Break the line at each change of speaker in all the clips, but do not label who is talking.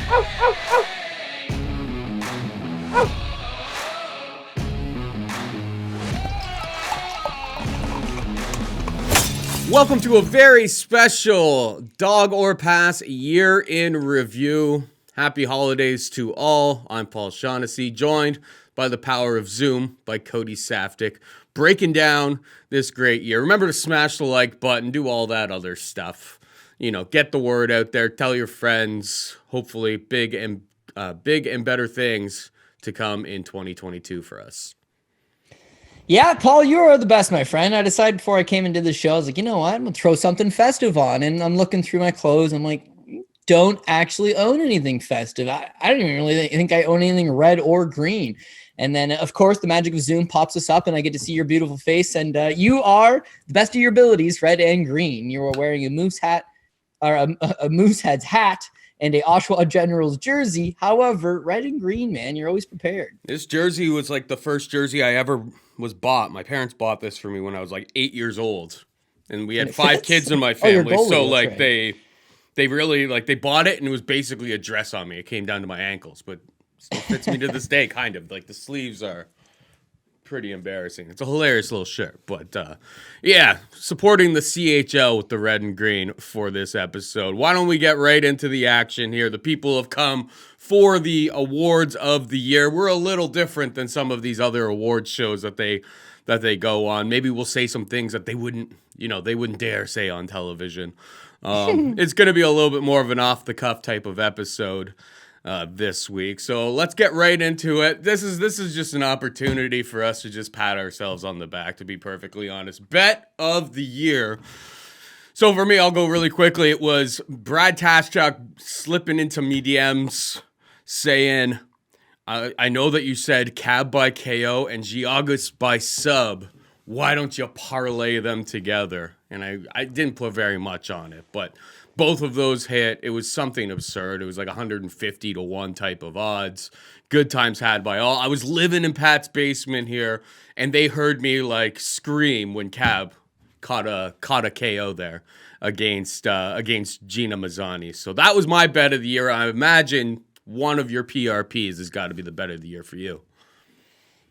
Welcome to a very special Dog or Pass year in review. Happy holidays to all. I'm Paul Shaughnessy, joined by the power of Zoom by Cody Saftik, breaking down this great year. Remember to smash the like button, do all that other stuff. You know, get the word out there, tell your friends. Hopefully, big and better things to come in 2022 for us.
Yeah, Paul, you are the best, my friend. I decided before I came into the show, I was like, you know what? I'm going to throw something festive on. And I'm looking through my clothes. I'm like, don't actually own anything festive. I don't even really think I own anything red or green. And then, of course, the magic of Zoom pops us up and I get to see your beautiful face. And you are the best of your abilities, red and green. You are wearing a moose hat or a Moosehead's hat and a Oshawa Generals jersey. However, red and green, man, you're always prepared.
This jersey was like the first jersey I ever was bought. My parents bought this for me when I was like 8 years old. And we had 5 kids in my family. So like right. They really like they bought it and it was basically a dress on me. It came down to my ankles, but still fits me to this day kind of. Like the sleeves are pretty embarrassing. It's a hilarious little shirt, but yeah, supporting the CHL with the red and green for this episode. Why don't we get right into the action here? The people have come for the awards of the year. We're a little different than some of these other awards shows that they go on. Maybe we'll say some things that they wouldn't dare say on television. It's going to be a little bit more of an off the cuff type of episode this week. So let's get right into it. This is just an opportunity for us to just pat ourselves on the back, to be perfectly honest. Bet of the year. So for me, I'll go really quickly. It was Brad Taschuk slipping into me DMs saying, I know that you said Cab by KO and Giagos by sub. Why don't you parlay them together? And I didn't put very much on it, but both of those hit. It was something absurd. It was like 150 to 1 type of odds. Good times had by all. I was living in Pat's basement here, and they heard me like scream when Cab caught a KO there against Gina Mazzani. So that was my bet of the year. I imagine one of your PRPs has got to be the bet of the year for you.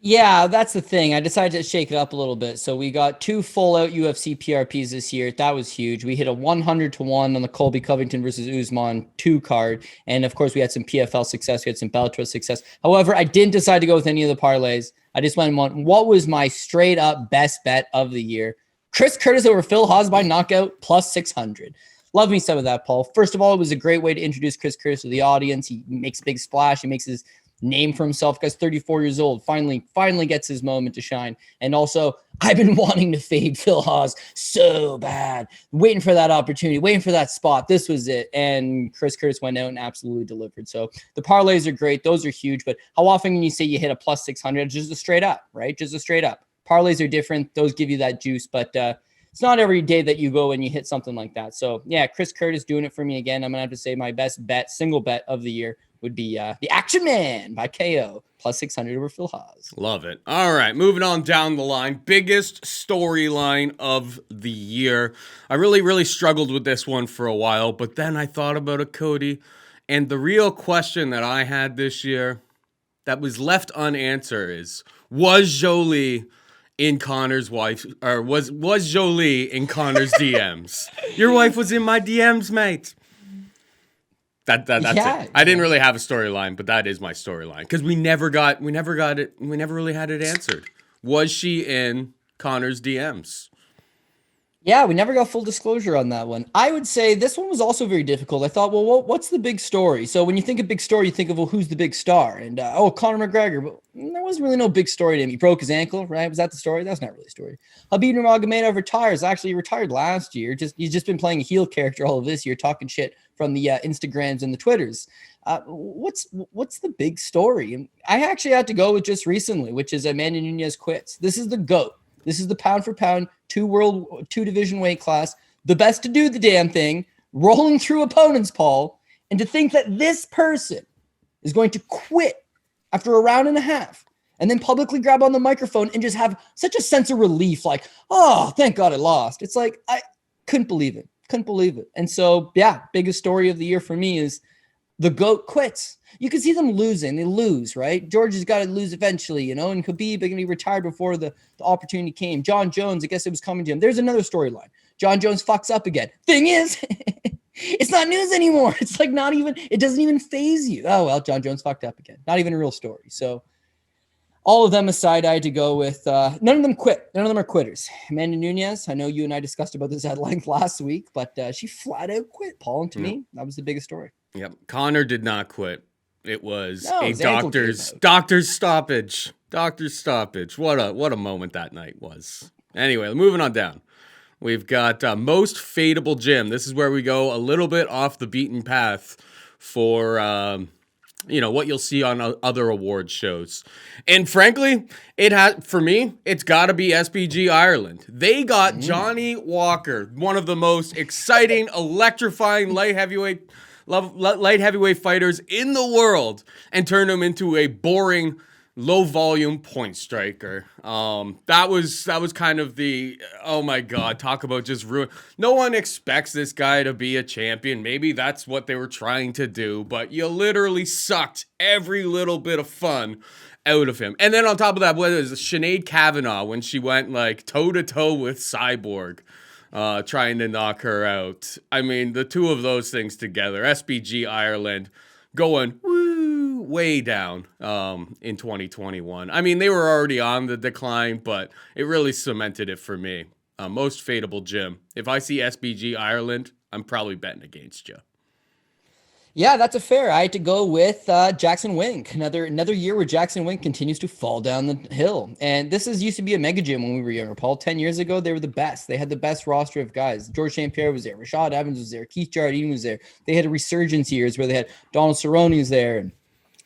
Yeah, that's the thing. I decided to shake it up a little bit. So we got 2 full-out UFC PRPs this year. That was huge. We hit a 100 to 1 on the Colby Covington versus Usman 2 card. And, of course, we had some PFL success. We had some Bellator success. However, I didn't decide to go with any of the parlays. I just went and won. What was my straight-up best bet of the year? Chris Curtis over Phil Haas by knockout plus 600. Love me some of that, Paul. First of all, it was a great way to introduce Chris Curtis to the audience. He makes a big splash. He makes his name for himself. Guy's 34 years old. Finally gets his moment to shine. And also, I've been wanting to fade Phil Haas so bad. Waiting for that opportunity, waiting for that spot. This was it. And Chris Curtis went out and absolutely delivered. So the parlays are great. Those are huge. But how often can you say you hit a plus 600? Just a straight up, right? Just a straight up. Parlays are different. Those give you that juice. But it's not every day that you go and you hit something like that. So yeah, Chris Curtis doing it for me again. I'm going to have to say my best bet, single bet of the year would be the Action Man by KO plus 600 over Phil Haas.
Love it. All right, moving on down the line. Biggest storyline of the year. I really struggled with this one for a while, but then I thought about it, Cody, and the real question that I had this year that was left unanswered is, was Jolie in Connor's wife, or was Jolie in Connor's DMs? Your wife was in my DMs, mate. That's it. I didn't really have a storyline, but that is my storyline because we never really had it answered. Was she in Connor's DMs?
Yeah, we never got full disclosure on that one. I would say this one was also very difficult. I thought, well, what's the big story? So when you think of big story, you think of, well, who's the big star? And, Conor McGregor. But there wasn't really no big story to him. He broke his ankle, right? Was that the story? That's not really a story. Habib Nurmagomedov retires. Actually, he retired last year. He's just been playing a heel character all of this year, talking shit from the Instagrams and the Twitters. What's the big story? And I actually had to go with just recently, which is Amanda Nunes quits. This is the GOAT. This is the pound for pound, 2 division weight class, the best to do the damn thing, rolling through opponents, Paul. And to think that this person is going to quit after a round and a half and then publicly grab on the microphone and just have such a sense of relief, like, oh, thank God I lost. It's like, I couldn't believe it. And so, yeah, biggest story of the year for me is The GOAT quits. You can see them losing. They lose, right? George has got to lose eventually, and Khabib going to be retired before the opportunity came. John Jones, I guess it was coming to him. There's another storyline. John Jones fucks up again. Thing is, it's not news anymore. It's like not even, it doesn't even faze you. Oh, well, John Jones fucked up again. Not even a real story. So all of them aside, I had to go with none of them quit. None of them are quitters. Amanda Nunes, I know you and I discussed about this at length last week, but she flat out quit, Paul. And to me, that was the biggest story.
Yep. Conor did not quit. It was a doctor's stoppage. Doctor's stoppage. What a moment that night was. Anyway, moving on down. We've got most fadeable gym. This is where we go a little bit off the beaten path for what you'll see on other award shows. And frankly, for me, it's got to be SBG Ireland. They got Johnny Walker, one of the most exciting, electrifying light heavyweight fighters in the world, and turned him into a boring, low volume point striker. That was kind of the, oh my God, talk about just ruin. No one expects this guy to be a champion. Maybe that's what they were trying to do, but you literally sucked every little bit of fun out of him. And then on top of that, what is Sinead Kavanagh when she went like toe to toe with Cyborg, trying to knock her out. I mean, the two of those things together, SBG Ireland going way down in 2021. I mean, they were already on the decline, but it really cemented it for me. Most fadeable gym. If I see SBG Ireland, I'm probably betting against you.
Yeah, that's a fair. I had to go with Jackson Wink. Another year where Jackson Wink continues to fall down the hill. And this used to be a mega gym when we were younger, Paul. 10 years ago, they were the best. They had the best roster of guys. George St. Pierre was there. Rashad Evans was there. Keith Jardine was there. They had a resurgence years where they had Donald Cerrone was there.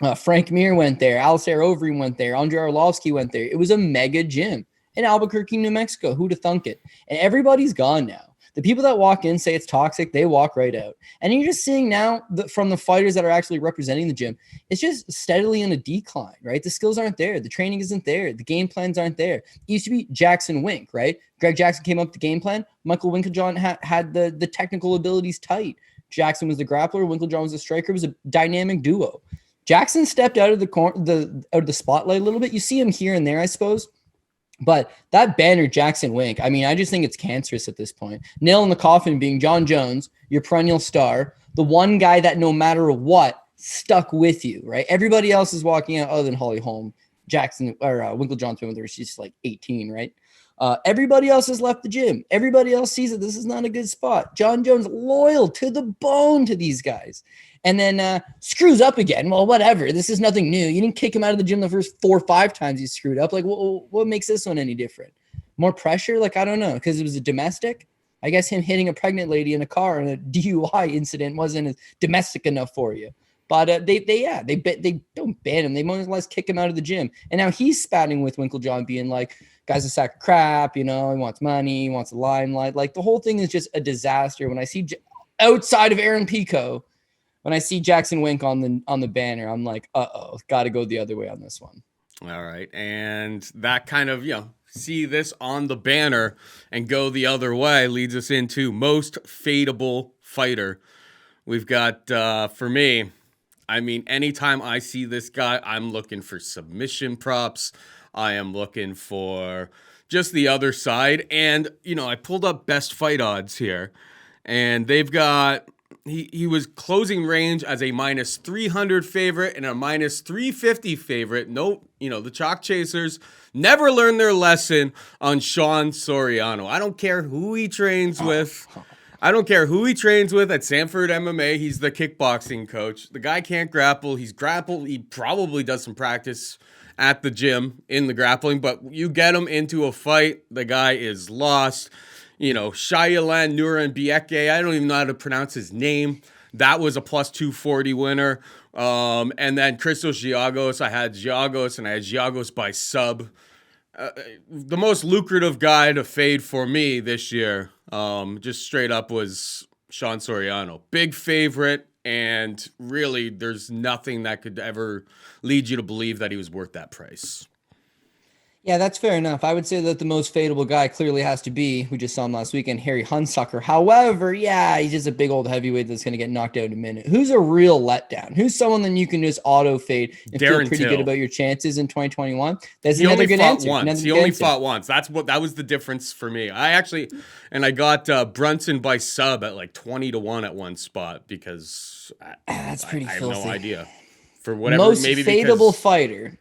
And Frank Mir went there. Alistair Overeem went there. Andrei Arlovsky went there. It was a mega gym in Albuquerque, New Mexico. Who'd have thunk it? And everybody's gone now. The people that walk in say it's toxic, they walk right out. And you're just seeing now from the fighters that are actually representing the gym, it's just steadily in a decline, right? The skills aren't there. The training isn't there. The game plans aren't there. It used to be Jackson Wink, right? Greg Jackson came up with the game plan. Michael Winkeljohn had the technical abilities tight. Jackson was the grappler. Winkeljohn was the striker. It was a dynamic duo. Jackson stepped out of the spotlight a little bit. You see him here and there, I suppose. But that banner, Jackson Wink, I mean, I just think it's cancerous at this point. Nail in the coffin being John Jones, your perennial star, the one guy that no matter what stuck with you, right? Everybody else is walking out other than Holly Holm, Jackson, or Winkeljohn's been with her. She's like 18, right? Everybody else has left the gym. Everybody else sees that this is not a good spot. John Jones, loyal to the bone to these guys. And then screws up again. Well, whatever. This is nothing new. You didn't kick him out of the gym the first 4 or 5 times he screwed up. Like, what makes this one any different? More pressure? Like, I don't know. Because it was a domestic? I guess him hitting a pregnant lady in a car in a DUI incident wasn't as domestic enough for you. But they don't ban him. They more or less kick him out of the gym. And now he's spouting with Winkeljohn being like, guy's a sack of crap. He wants money. He wants the limelight. Like, the whole thing is just a disaster. When I see outside of Aaron Pico, when I see Jackson Wink on the banner, I'm like, got to go the other way on this one.
All right. And that kind of, see this on the banner and go the other way leads us into most fadeable fighter. We've got, for me, I mean, anytime I see this guy, I'm looking for submission props. I am looking for just the other side. And, I pulled up best fight odds here, and they've got... He was closing range as a minus 300 favorite and a minus 350 favorite. Nope, the Chalk Chasers never learned their lesson on Sean Soriano. I don't care who he trains with. I don't care who he trains with at Sanford MMA. He's the kickboxing coach. The guy can't grapple. He's grappled. He probably does some practice at the gym in the grappling, but you get him into a fight, the guy is lost. Shayalan Nuran-Bieke, I don't even know how to pronounce his name. That was a plus 240 winner. And then Christos Giagos, I had Giagos, and I had Giagos by sub. The most lucrative guy to fade for me this year, just straight up, was Sean Soriano. Big favorite, and really there's nothing that could ever lead you to believe that he was worth that price.
Yeah, that's fair enough. I would say that the most fadeable guy clearly has to be, we just saw him last weekend, Harry Hunsucker. However, yeah, he's just a big old heavyweight that's going to get knocked out in a minute. Who's a real letdown? Who's someone that you can just auto fade and feel
Darren
pretty
Till.
good about your chances in 2021? That's
He
another
only
good
fought
answer.
once. He only fought once. That was the difference for me. I got Brunson by sub at like 20-1 at one spot because
that's pretty
I have
filthy.
no idea. For whatever,
Most
maybe
fadeable fighter,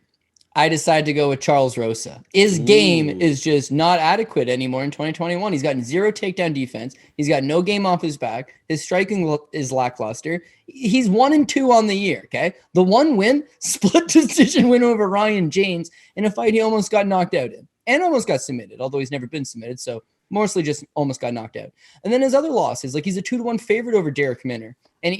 I decided to go with Charles Rosa. His game is just not adequate anymore in 2021. He's gotten 0 takedown defense. He's got no game off his back. His striking is lackluster. He's 1-2 on the year, okay? The one win, split decision win over Ryan James in a fight he almost got knocked out in and almost got submitted, although he's never been submitted, so mostly just almost got knocked out. And then his other losses, like he's a 2-1 favorite over Derek Minner. And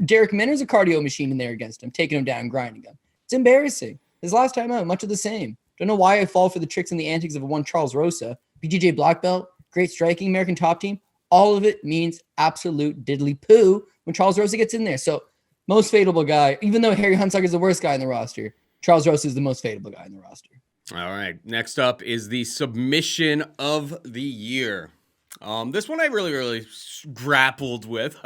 Derek Minner's a cardio machine in there against him, taking him down, grinding him. It's embarrassing. His last time out, much of the same. Don't know why I fall for the tricks and the antics of one Charles Rosa. BJJ black belt, great striking, American top team. All of it means absolute diddly poo when Charles Rosa gets in there. So most fadeable guy, even though Harry Hunsucker is the worst guy in the roster, Charles Rosa is the most fadeable guy in the roster.
All right. Next up is the submission of the year. This one I really grappled with.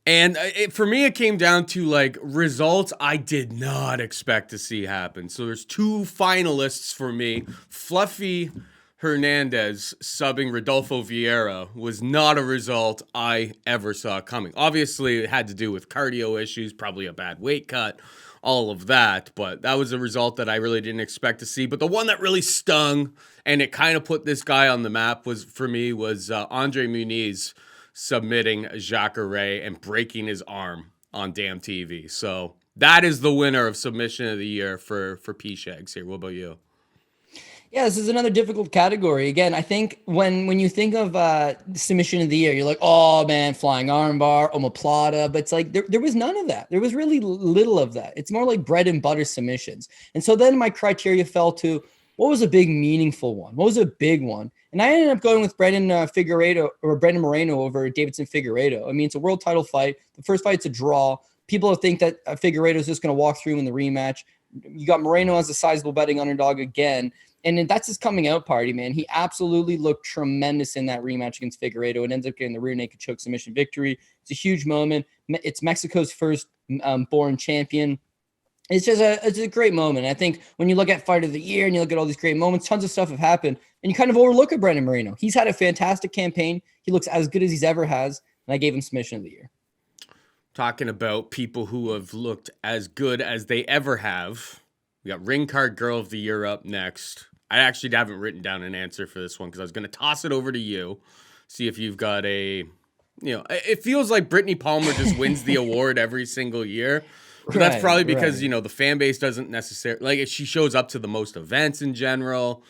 And for me, it came down to like results I did not expect to see happen. So there's 2 finalists for me. Fluffy Hernandez subbing Rodolfo Vieira was not a result I ever saw coming. Obviously, it had to do with cardio issues, probably a bad weight cut, all of that. But that was a result that I really didn't expect to see. But the one that really stung and it kind of put this guy on the map was Andre Muniz submitting Jacare and breaking his arm on damn TV. So that is the winner of submission of the year for P-Shags here. What about you?
Yeah, this is another difficult category. Again, I think when you think of submission of the year, you're like, oh man, flying armbar, omoplata, but it's like there was none of that. There was really little of that. It's more like bread and butter submissions. And so then my criteria fell to what was a big meaningful one? What was a big one? And I ended up going with Brendan Moreno over Davidson Figueiredo. I mean, it's a world title fight. The first fight's a draw. People think that Figueiredo is just going to walk through in the rematch. You got Moreno as a sizable betting underdog again. And that's his coming out party, man. He absolutely looked tremendous in that rematch against Figueiredo and ends up getting the rear naked choke submission victory. It's a huge moment. It's Mexico's first born champion. It's a great moment. I think when you look at fight of the year and you look at all these great moments, tons of stuff have happened, and you kind of overlook at Brendan Moreno. He's had a fantastic campaign. He looks as good as he's ever has, and I gave him submission of the year.
Talking about people who have looked as good as they ever have, we got Ring Card Girl of the Year up next. I actually haven't written down an answer for this one because I was going to toss it over to you, see if you've got it feels like Brittany Palmer just wins the award every single year. But that's probably because, the fan base doesn't necessarily, like, she shows up to the most events in general.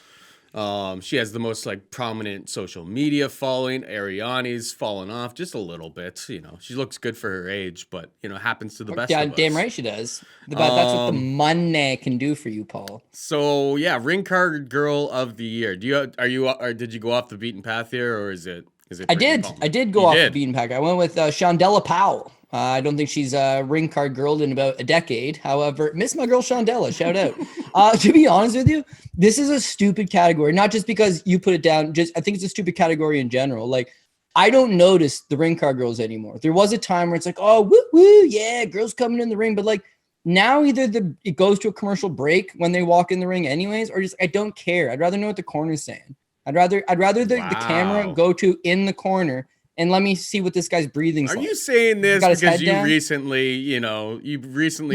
She has the most, like, prominent social media following. Ariane's fallen off just a little bit. She looks good for her age, but, happens to the best of us.
Damn right she does. That's what the money can do for you, Paul.
So, yeah, Ring Card Girl of the Year. Did you go off the beaten path here, or is it
I did go off the beaten path. I went with Shondella Powell. I don't think she's a ring card girl in about a decade. However, miss my girl Shondella. Shout out. To be honest with you, this is a stupid category. Not just because you put it down. I think it's a stupid category in general. Like, I don't notice the ring card girls anymore. There was a time where it's like, oh, woo woo, yeah, girls coming in the ring. But like now, either it goes to a commercial break when they walk in the ring, anyways, or just I don't care. I'd rather know what the corner's saying. I'd rather the camera go to in the corner and let me see what this guy's breathing.
Are you saying this because you recently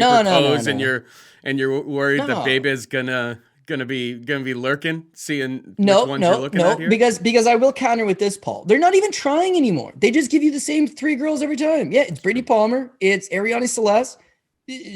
proposed and you're worried that Baby's gonna be lurking, seeing which ones you're looking at here?
Because I will counter with this, Paul. They're not even trying anymore. They just give you the same 3 girls every time. Yeah, it's Brittany Palmer, it's Ariane Celeste,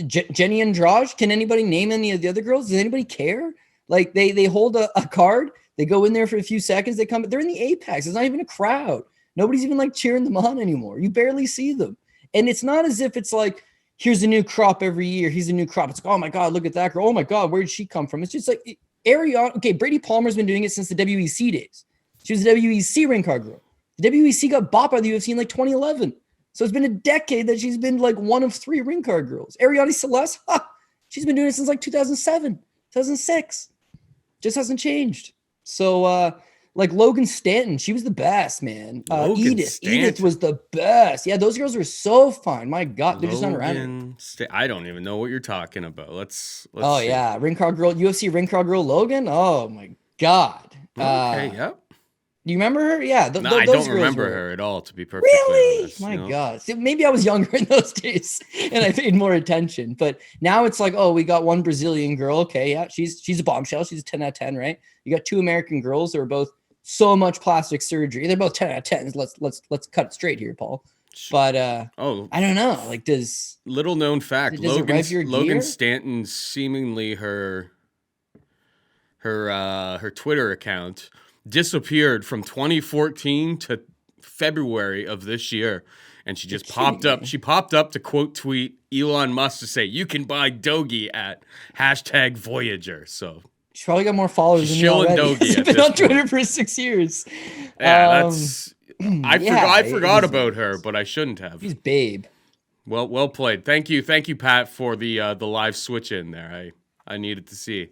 Jenny Andrade. Can anybody name any of the other girls? Does anybody care? Like they hold a card. They go in there for a few seconds. They come. They're in the apex. It's not even a crowd. Nobody's even like cheering them on anymore. You barely see them. And it's not as if it's like, here's a new crop every year. He's a new crop. It's like, oh my God, look at that girl. Oh my God, where did she come from? It's just like Ariane. Okay, Brady Palmer's been doing it since the WEC days. She was the WEC ring card girl. The WEC got bought by the UFC in like 2011. So it's been a decade that she's been like one of 3 ring card girls. Ariane Celeste, she's been doing it since like 2007. 2006. Just hasn't changed. So, like Logan Stanton, she was the best, man. Edith was the best. Yeah, those girls were so fun. My God, they're just not around.
I don't even know what you're talking about. Let's
oh
see.
Yeah, ring crowd girl, UFC ring crowd girl Logan. Oh my God.
Okay, yep.
Do you remember her? Yeah,
I don't remember her at all, to be perfectly honest.
My God. See, maybe I was younger in those days and I paid more attention. But now it's like, oh, we got one Brazilian girl. Okay, yeah, she's a bombshell. She's a 10 out of 10, right? You got two American girls that are both so much plastic surgery. They're both 10 out of 10s. Let's cut it straight here, Paul. But I don't know. Like, does
little known fact, Logan Stanton, seemingly her Twitter account disappeared from 2014 to February of this year, and she just popped up. She popped up to quote tweet Elon Musk to say, "You can buy Dogi at #Voyager." So
she's probably got more followers than you already. She's been on Twitter for 6 years.
Yeah, I forgot about her, but I shouldn't have.
She's babe.
Well played. Thank you, Pat, for the live switch in there. I needed to see.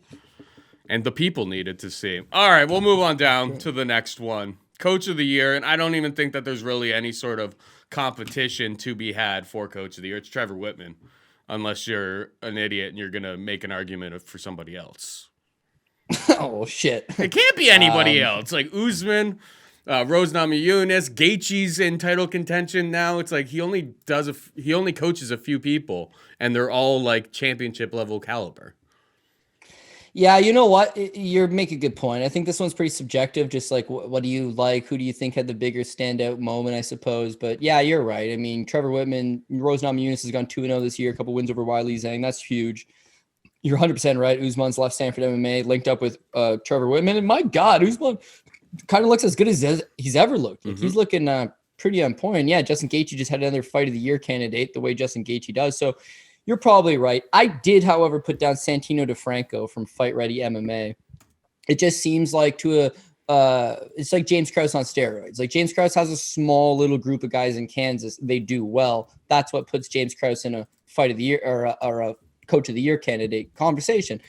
And the people needed to see. All right, we'll move on down to the next one. Coach of the Year, and I don't even think that there's really any sort of competition to be had for Coach of the Year. It's Trevor Whitman, unless you're an idiot and you're going to make an argument for somebody else.
Oh, shit.
It can't be anybody else. Like Usman, Rose Namajunas, Gaethje's in title contention now. It's like he only coaches a few people, and they're all like championship level caliber.
Yeah, you know what? You're making a good point. I think this one's pretty subjective. Just like, what do you like? Who do you think had the bigger standout moment, I suppose? But yeah, you're right. I mean, Trevor Whitman, Rose Namajunas has gone 2-0 this year, a couple wins over Weili Zhang. That's huge. You're 100% right. Usman's left Stanford MMA linked up with Trevor Whitman. And my God, Usman kind of looks as good as he's ever looked. Mm-hmm. He's looking pretty on point. Yeah, Justin Gaethje just had another fight of the year candidate the way Justin Gaethje does. So you're probably right. I did, however, put down Santino DeFranco from Fight Ready MMA. It just seems like it's like James Krause on steroids. Like James Krause has a small little group of guys in Kansas. They do well. That's what puts James Krause in a Fight of the Year or a Coach of the Year candidate conversation.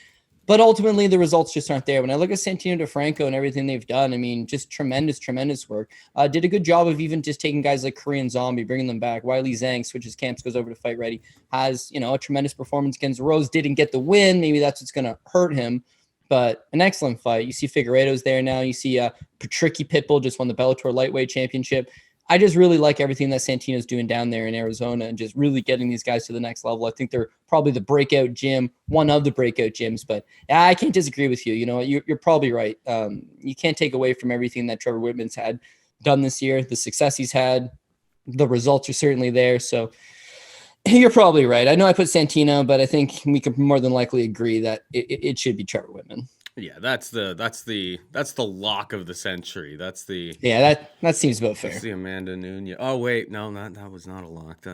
But ultimately, the results just aren't there. When I look at Santino DeFranco and everything they've done, I mean, just tremendous work. Did a good job of even just taking guys like Korean Zombie, bringing them back. Weili Zhang switches camps, goes over to Fight Ready, has, a tremendous performance against Rose. Didn't get the win. Maybe that's what's going to hurt him. But an excellent fight. You see Figueiredo's there now. You see Patricky Pitbull just won the Bellator Lightweight Championship. I just really like everything that Santino's doing down there in Arizona and just really getting these guys to the next level. I think they're probably the breakout gym, one of the breakout gyms, but I can't disagree with you. You're probably right. You can't take away from everything that Trevor Whitman's had done this year, the success he's had, the results are certainly there. So you're probably right. I know I put Santino, but I think we could more than likely agree that it should be Trevor Whitman.
Yeah, that's the lock of the century.
That seems about fair.
That's the Amanda Nunes. Oh wait, no, that was not a lock.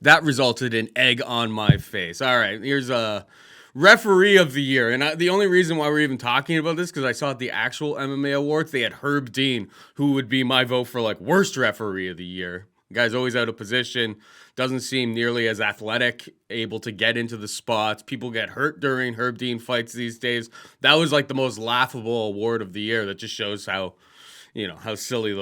That resulted in egg on my face. All right, here's a referee of the year, and the only reason why we're even talking about this because I saw at the actual MMA awards they had Herb Dean, who would be my vote for like worst referee of the year. The guy's always out of position, doesn't seem nearly as athletic, able to get into the spots. People get hurt during Herb Dean fights these days. That was like the most laughable award of the year. That just shows how silly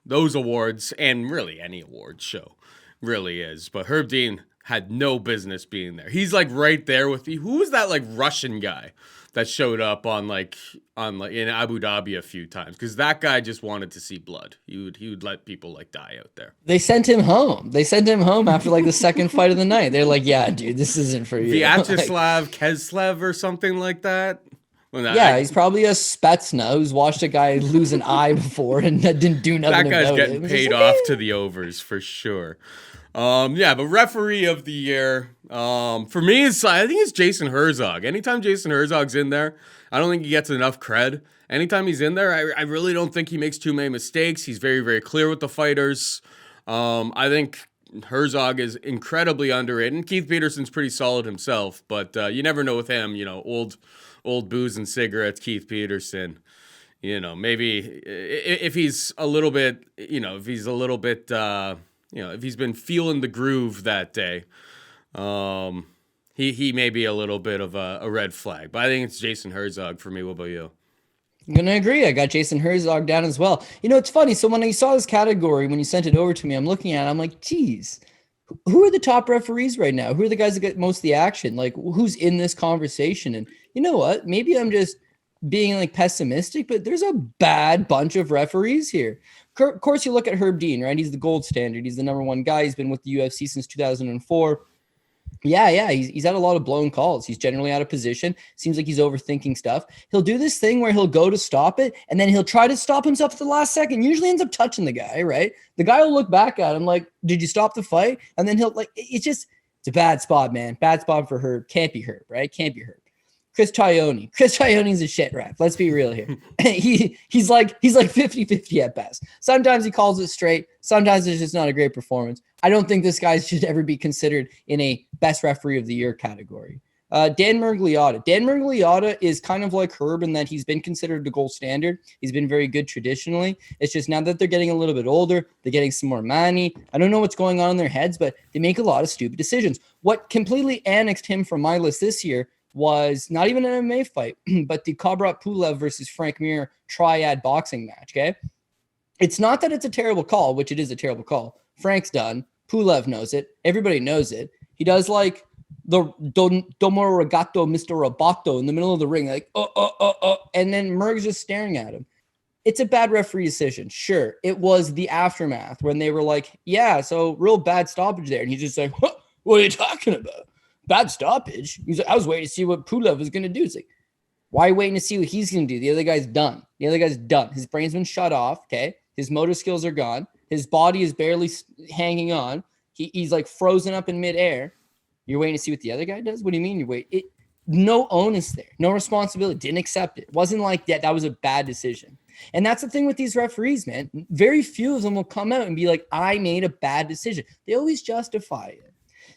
those awards and really any award show really is. But Herb Dean had no business being there. He's like right there with who was that like Russian guy that showed up on in Abu Dhabi a few times because that guy just wanted to see blood. He would let people like die out there.
They sent him home. After like the second fight of the night. They're like, yeah, dude, this isn't for you.
Vyacheslav Keslev or something like that.
He's probably a Spetsna who's watched a guy lose an eye before and didn't do nothing.
That guy's getting paid off to the overs for sure. But referee of the year, for me, I think it's Jason Herzog. Anytime Jason Herzog's in there, I don't think he gets enough cred. Anytime he's in there, I really don't think he makes too many mistakes. He's very, very clear with the fighters. I think Herzog is incredibly underrated. Keith Peterson's pretty solid himself, but you never know with him, old booze and cigarettes, Keith Peterson. Maybe if he's a little bit, if he's been feeling the groove that day, he may be a little bit of a red flag, but I think it's Jason Herzog for me. What about you?
I'm going to agree. I got Jason Herzog down as well. It's funny. So when I saw this category, when you sent it over to me, I'm looking at it, I'm like, geez, who are the top referees right now? Who are the guys that get most of the action? Like, who's in this conversation? And you know what? Maybe I'm just being like pessimistic, but there's a bad bunch of referees here. Of course, you look at Herb Dean, right? He's the gold standard. He's the number one guy. He's been with the UFC since 2004. Yeah, he's had a lot of blown calls. He's generally out of position. Seems like he's overthinking stuff. He'll do this thing where he'll go to stop it, and then he'll try to stop himself at the last second. Usually ends up touching the guy, right? The guy will look back at him like, did you stop the fight? And then he'll it's a bad spot, man. Bad spot for Herb. Can't be Herb, right? Can't be Herb. Chris Tognoni's a shit ref. Let's be real here. he's like 50-50 at best. Sometimes he calls it straight. Sometimes it's just not a great performance. I don't think this guy should ever be considered in a best referee of the year category. Dan Miragliotta. Dan Miragliotta is kind of like Herb in that he's been considered the gold standard. He's been very good traditionally. It's just now that they're getting a little bit older, they're getting some more money. I don't know what's going on in their heads, but they make a lot of stupid decisions. What completely annexed him from my list this year was not even an MMA fight, but the Kubrat Pulev versus Frank Mir triad boxing match, okay? It's not that it's a terrible call, which it is a terrible call. Frank's done. Pulev knows it. Everybody knows it. He does like the Domo Regato, Mr. Roboto in the middle of the ring, like, and then Merg's just staring at him. It's a bad referee decision. Sure, it was the aftermath when they were like, yeah, so real bad stoppage there. And he's just like, what are you talking about? Bad stoppage. He's like, I was waiting to see what Pulev was going to do. It's like, why are you waiting to see what he's going to do? The other guy's done. His brain's been shut off, okay? His motor skills are gone. His body is barely hanging on. He's like frozen up in midair. You're waiting to see what the other guy does? What do you mean you're waiting? No onus there. No responsibility. Didn't accept it. Wasn't like that. That was a bad decision. And that's the thing with these referees, man. Very few of them will come out and be like, I made a bad decision. They always justify it.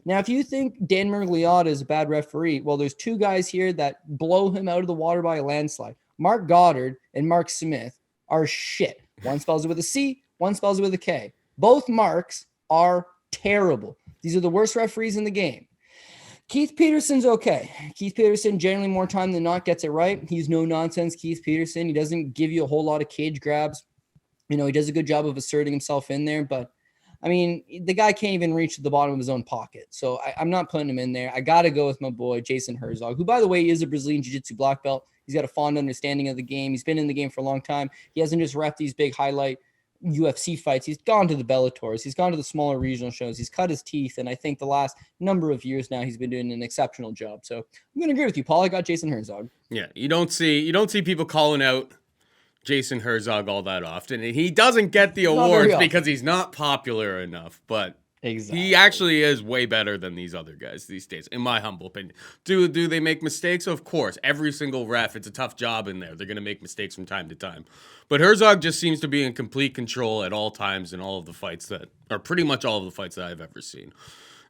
Now, if you think Dan Miragliotta is a bad referee, well, there's two guys here that blow him out of the water by a landslide. Mark Goddard and Mark Smith are shit. One spells it with a C, one spells it with a K. Both Marks are terrible. These are the worst referees in the game. Keith Peterson's okay. Keith Peterson, generally more time than not, gets it right. He's no nonsense, Keith Peterson. He doesn't give you a whole lot of cage grabs. He does a good job of asserting himself in there, but I mean, the guy can't even reach the bottom of his own pocket. So I'm not putting him in there. I got to go with my boy, Jason Herzog, who, by the way, is a Brazilian Jiu-Jitsu black belt. He's got a fond understanding of the game. He's been in the game for a long time. He hasn't just reffed these big highlight UFC fights. He's gone to the Bellators. He's gone to the smaller regional shows. He's cut his teeth. And I think the last number of years now, he's been doing an exceptional job. So I'm going to agree with you, Paul. I got Jason Herzog.
Yeah, you don't see people calling out Jason Herzog all that often, and he doesn't get the awards because he's not popular enough, but exactly. He actually is way better than these other guys these days, in my humble opinion. Do they make mistakes? Of course. Every single ref, it's a tough job in there. They're going to make mistakes from time to time. But Herzog just seems to be in complete control at all times in all of the fights that are pretty much all of the fights that I've ever seen.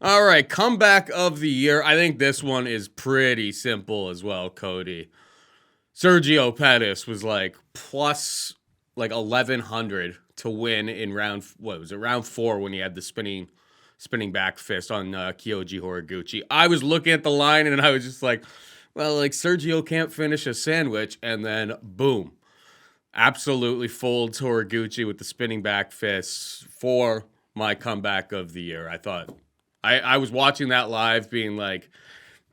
All right, comeback of the year. I think this one is pretty simple as well, Cody. Sergio Pettis was like plus 1,100 to win in round 4 when he had the spinning back fist on Kyoji Horiguchi. I was looking at the line and I was just like, well, like Sergio can't finish a sandwich, and then boom, absolutely folds Horiguchi with the spinning back fists for my comeback of the year. I thought I was watching that live being like,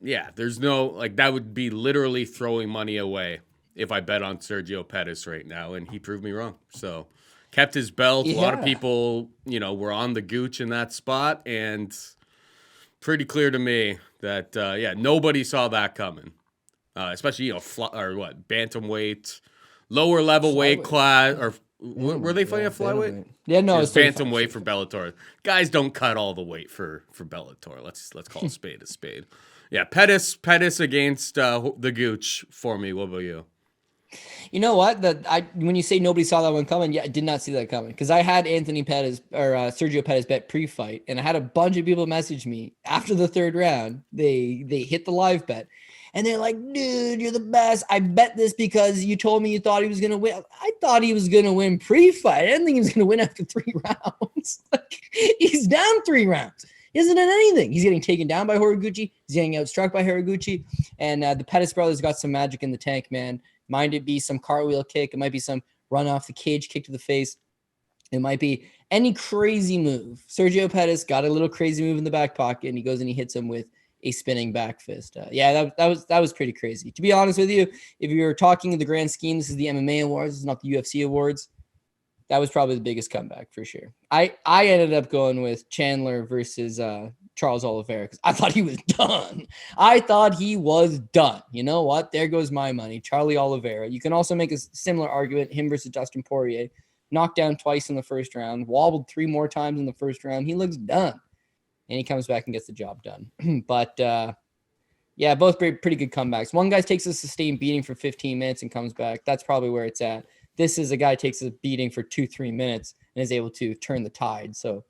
yeah, there's no, that would be literally throwing money away if I bet on Sergio Pettis right now, and he proved me wrong. So, kept his belt. Yeah. A lot of people, were on the gooch in that spot, and pretty clear to me that, nobody saw that coming. Especially, bantamweight, lower level weight class, or were they fighting at flyweight?
Yeah, no,
it's bantamweight for Bellator. Guys don't cut all the weight for Bellator. Let's call a spade a spade. Yeah, Pettis against the Gooch for me. What about you?
You know what? When you say nobody saw that one coming, yeah, I did not see that coming, because I had Anthony Pettis or Sergio Pettis bet pre-fight, and I had a bunch of people message me after the third round. They hit the live bet, and they're like, "Dude, you're the best. I bet this because you told me you thought he was gonna win." I thought he was gonna win pre-fight. I didn't think he was gonna win after 3 rounds. He's down 3 rounds. He hasn't done anything. He's getting taken down by Horiguchi. He's getting outstruck by Horiguchi. And the Pettis brothers got some magic in the tank, man. Might it be some cartwheel kick. It might be some run off the cage kick to the face. It might be any crazy move. Sergio Pettis got a little crazy move in the back pocket, and he goes and he hits him with a spinning back fist. That was pretty crazy. To be honest with you, if you're talking in the grand scheme, this is the MMA awards, this is not the UFC awards. That was probably the biggest comeback for sure. I ended up going with Chandler versus Charles Oliveira because I thought he was done. I thought he was done. You know what? There goes my money. Charlie Oliveira. You can also make a similar argument, him versus Dustin Poirier. Knocked down twice in the first round, wobbled 3 more times in the first round. He looks done. And he comes back and gets the job done. But, yeah, both pretty good comebacks. One guy takes a sustained beating for 15 minutes and comes back. That's probably where it's at. This is a guy takes a beating for 2-3 minutes and is able to turn the tide. So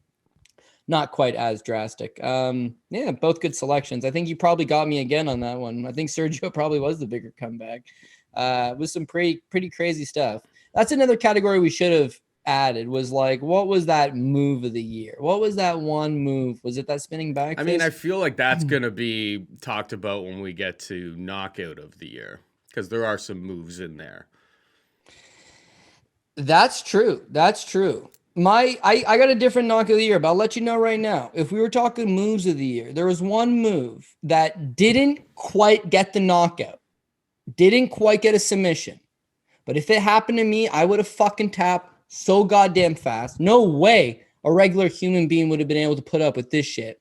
not quite as drastic. Yeah, both good selections. I think you probably got me again on that one. I think Sergio probably was the bigger comeback with some pretty crazy stuff. That's another category we should have added was like, what was that move of the year? What was that one move? Was it that spinning back?
I mean, I feel like that's going to be talked about when we get to knockout of the year because there are some moves in there.
That's true. That's true. I got a different knock of the year, but I'll let you know right now. If we were talking moves of the year, there was one move that didn't quite get the knockout, didn't quite get a submission. But if it happened to me, I would have fucking tapped so goddamn fast. No way a regular human being would have been able to put up with this shit.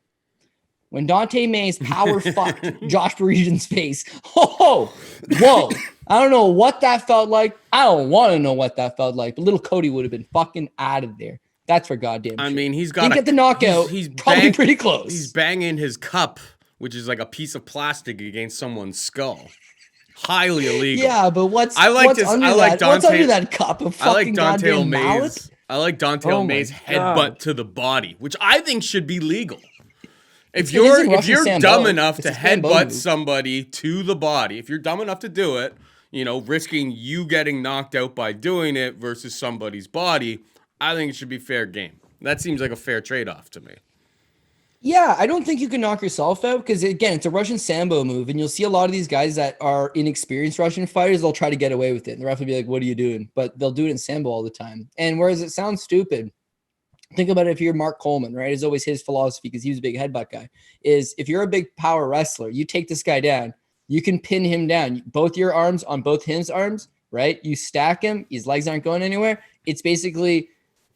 When Dante Mays power fucked Josh Parisian's face. Oh, whoa. I don't know what that felt like. I don't want to know what that felt like. But little Cody would have been fucking out of there. That's for goddamn
I
shit.
mean, he's got
Didn't get the knockout. He's probably pretty close.
He's banging his cup, which is like a piece of plastic against someone's skull. Highly illegal.
Yeah, but what's under that cup of fucking goddamn mallet?
I like Dante Mays' headbutt to the body, which I think should be legal. If you're dumb enough to headbutt somebody to the body, if you're dumb enough to do it, you know, risking you getting knocked out by doing it versus somebody's body, I think it should be fair game. That seems like a fair trade-off to me.
Yeah, I don't think you can knock yourself out because, again, it's a Russian Sambo move, and you'll see a lot of these guys that are inexperienced Russian fighters, they'll try to get away with it. And the ref will be like, what are you doing? But they'll do it in Sambo all the time. And whereas it sounds stupid, think about it if you're Mark Coleman, right? It's always his philosophy because he was a big headbutt guy, is if you're a big power wrestler, you take this guy down, you can pin him down. Both your arms on both his arms, right? You stack him, his legs aren't going anywhere. It's basically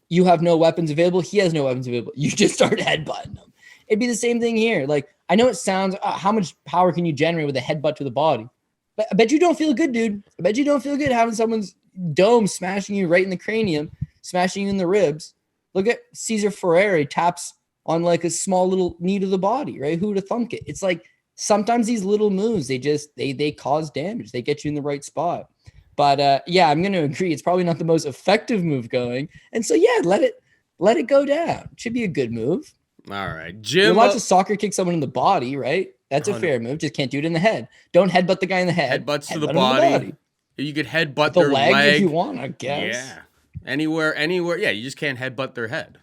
you have no weapons available. He has no weapons available. You just start headbutting him. It'd be the same thing here. Like, I know it sounds, how much power can you generate with a headbutt to the body? But I bet you don't feel good, dude. I bet you don't feel good having someone's dome smashing you right in the cranium, smashing you in the ribs. Look at Cesar Ferreira taps on like a small little knee to the body, right? Who would have thunk it? It's like sometimes these little moves, they cause damage. They get you in the right spot. But yeah, I'm going to agree. It's probably not the most effective move going. And so, yeah, let it go down. It should be a good move.
All right, Jim.
You're allowed to soccer kick someone in the body, right? That's a fair move. Just can't do it in the head. Don't headbutt the guy in the head.
Headbutts to the body. You could headbutt their
leg if you want, I guess.
Yeah, anywhere. Yeah, you just can't headbutt their head.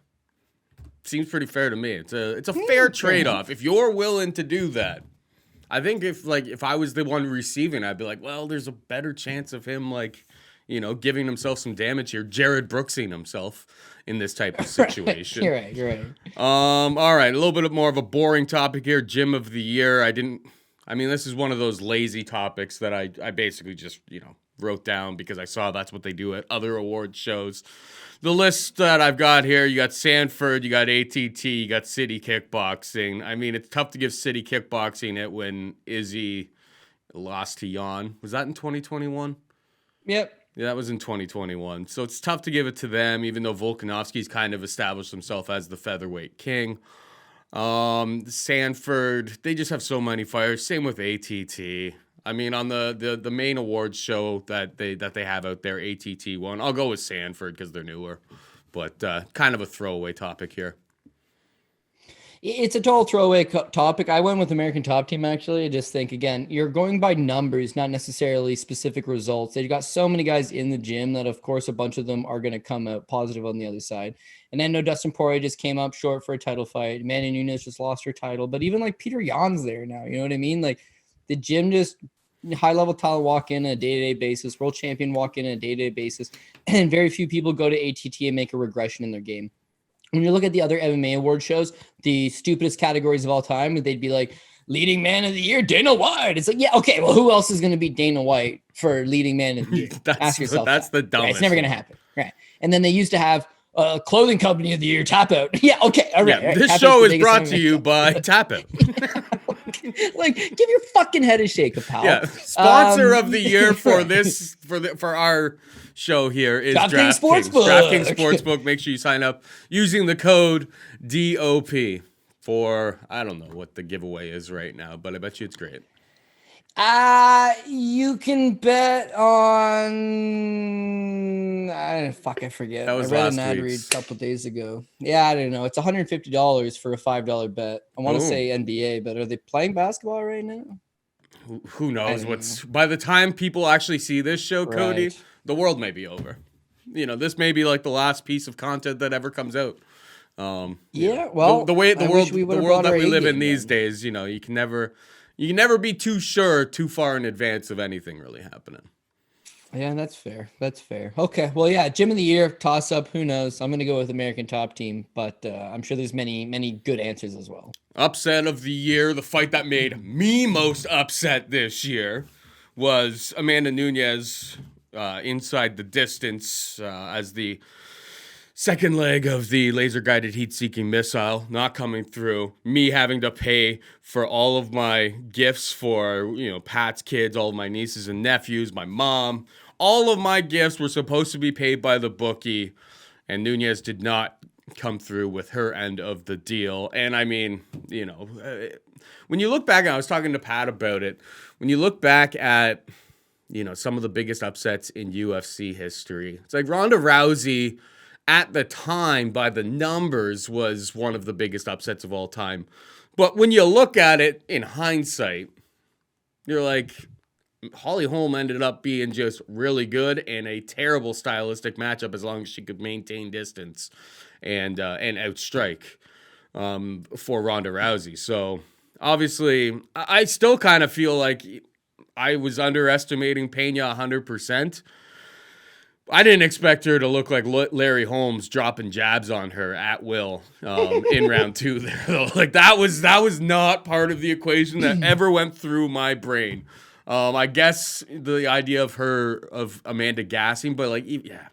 Seems pretty fair to me. It's a fair trade-off if you're willing to do that. I think if I was the one receiving, I'd be like, well, there's a better chance of him giving himself some damage here. Jared Brooksing himself in this type of situation.
You're right.
All right, a little bit more of a boring topic here. Gym of the year. This is one of those lazy topics that I basically just, wrote down because I saw that's what they do at other award shows. The list that I've got here, you got Sanford, you got ATT, you got City Kickboxing. I mean, it's tough to give City Kickboxing it when Izzy lost to Jan. Was that in 2021?
Yep.
Yeah, that was in 2021. So it's tough to give it to them, even though Volkanovski's kind of established himself as the featherweight king. Sanford, they just have so many fighters. Same with ATT. I mean, on the main awards show that they have out there, ATT won. I'll go with Sanford because they're newer, but kind of a throwaway topic here.
It's a total throwaway topic. I went with American Top Team, actually. I just think, again, you're going by numbers, not necessarily specific results. They've got so many guys in the gym that, of course, a bunch of them are going to come out positive on the other side. And I know Dustin Poirier just came up short for a title fight. Manny Nunes just lost her title. But even like Peter Yan's there now. You know what I mean? Like the gym just high-level talent walk in on a day-to-day basis, world champion walk in on a day-to-day basis, and very few people go to ATT and make a regression in their game. When you look at the other MMA award shows, the stupidest categories of all time, they'd be like, leading man of the year, Dana White. It's like, yeah, okay, well, who else is going to be Dana White for leading man of the year? Ask yourself.
That's the dumbest.
Right, it's never going to happen. Right. And then they used to have clothing company of the year, Tap Out. Yeah, okay, all right.
Yeah, this show is brought to you by Tap Out.
Like, give your fucking head a shake, pal.
Yeah, sponsor of the year for this for our show here is DraftKings Sportsbook. DraftKings Sportsbook. Make sure you sign up using the code DOP for, I don't know what the giveaway is right now, but I bet you it's great.
You can bet on I forget.
That was
I read an ad read a couple days ago. Yeah, I don't know. It's $150 for a $5 bet. I want to say NBA, but are they playing basketball right now?
Who knows by the time people actually see this show, Cody, the world may be over. You know, this may be like the last piece of content that ever comes out.
Yeah, well,
the world that we live in these days, you know, you can never be too sure too far in advance of anything really happening.
Yeah, that's fair. That's fair. Okay. Well, yeah, Gym of the Year, toss up. Who knows? I'm going to go with American Top Team, but I'm sure there's many good answers as well.
Upset of the year, the fight that made me most upset this year was Amanda Nunes inside the distance as the second leg of the laser-guided heat-seeking missile not coming through. Me having to pay for all of my gifts for, you know, Pat's kids, all of my nieces and nephews, my mom. All of my gifts were supposed to be paid by the bookie, and Nunes did not come through with her end of the deal. And I mean, you know, when you look back, and I was talking to Pat about it, when you look back at, you know, some of the biggest upsets in UFC history, it's like Ronda Rousey at the time, by the numbers, was one of the biggest upsets of all time. But when you look at it in hindsight, you're like, Holly Holm ended up being just really good and a terrible stylistic matchup as long as she could maintain distance and outstrike for Ronda Rousey. So obviously, I still kind of feel like I was underestimating Pena 100%. I didn't expect her to look like Larry Holmes dropping jabs on her at will in round 2 there, though. Like that was not part of the equation that ever went through my brain. I guess the idea of Amanda gassing, but like, yeah,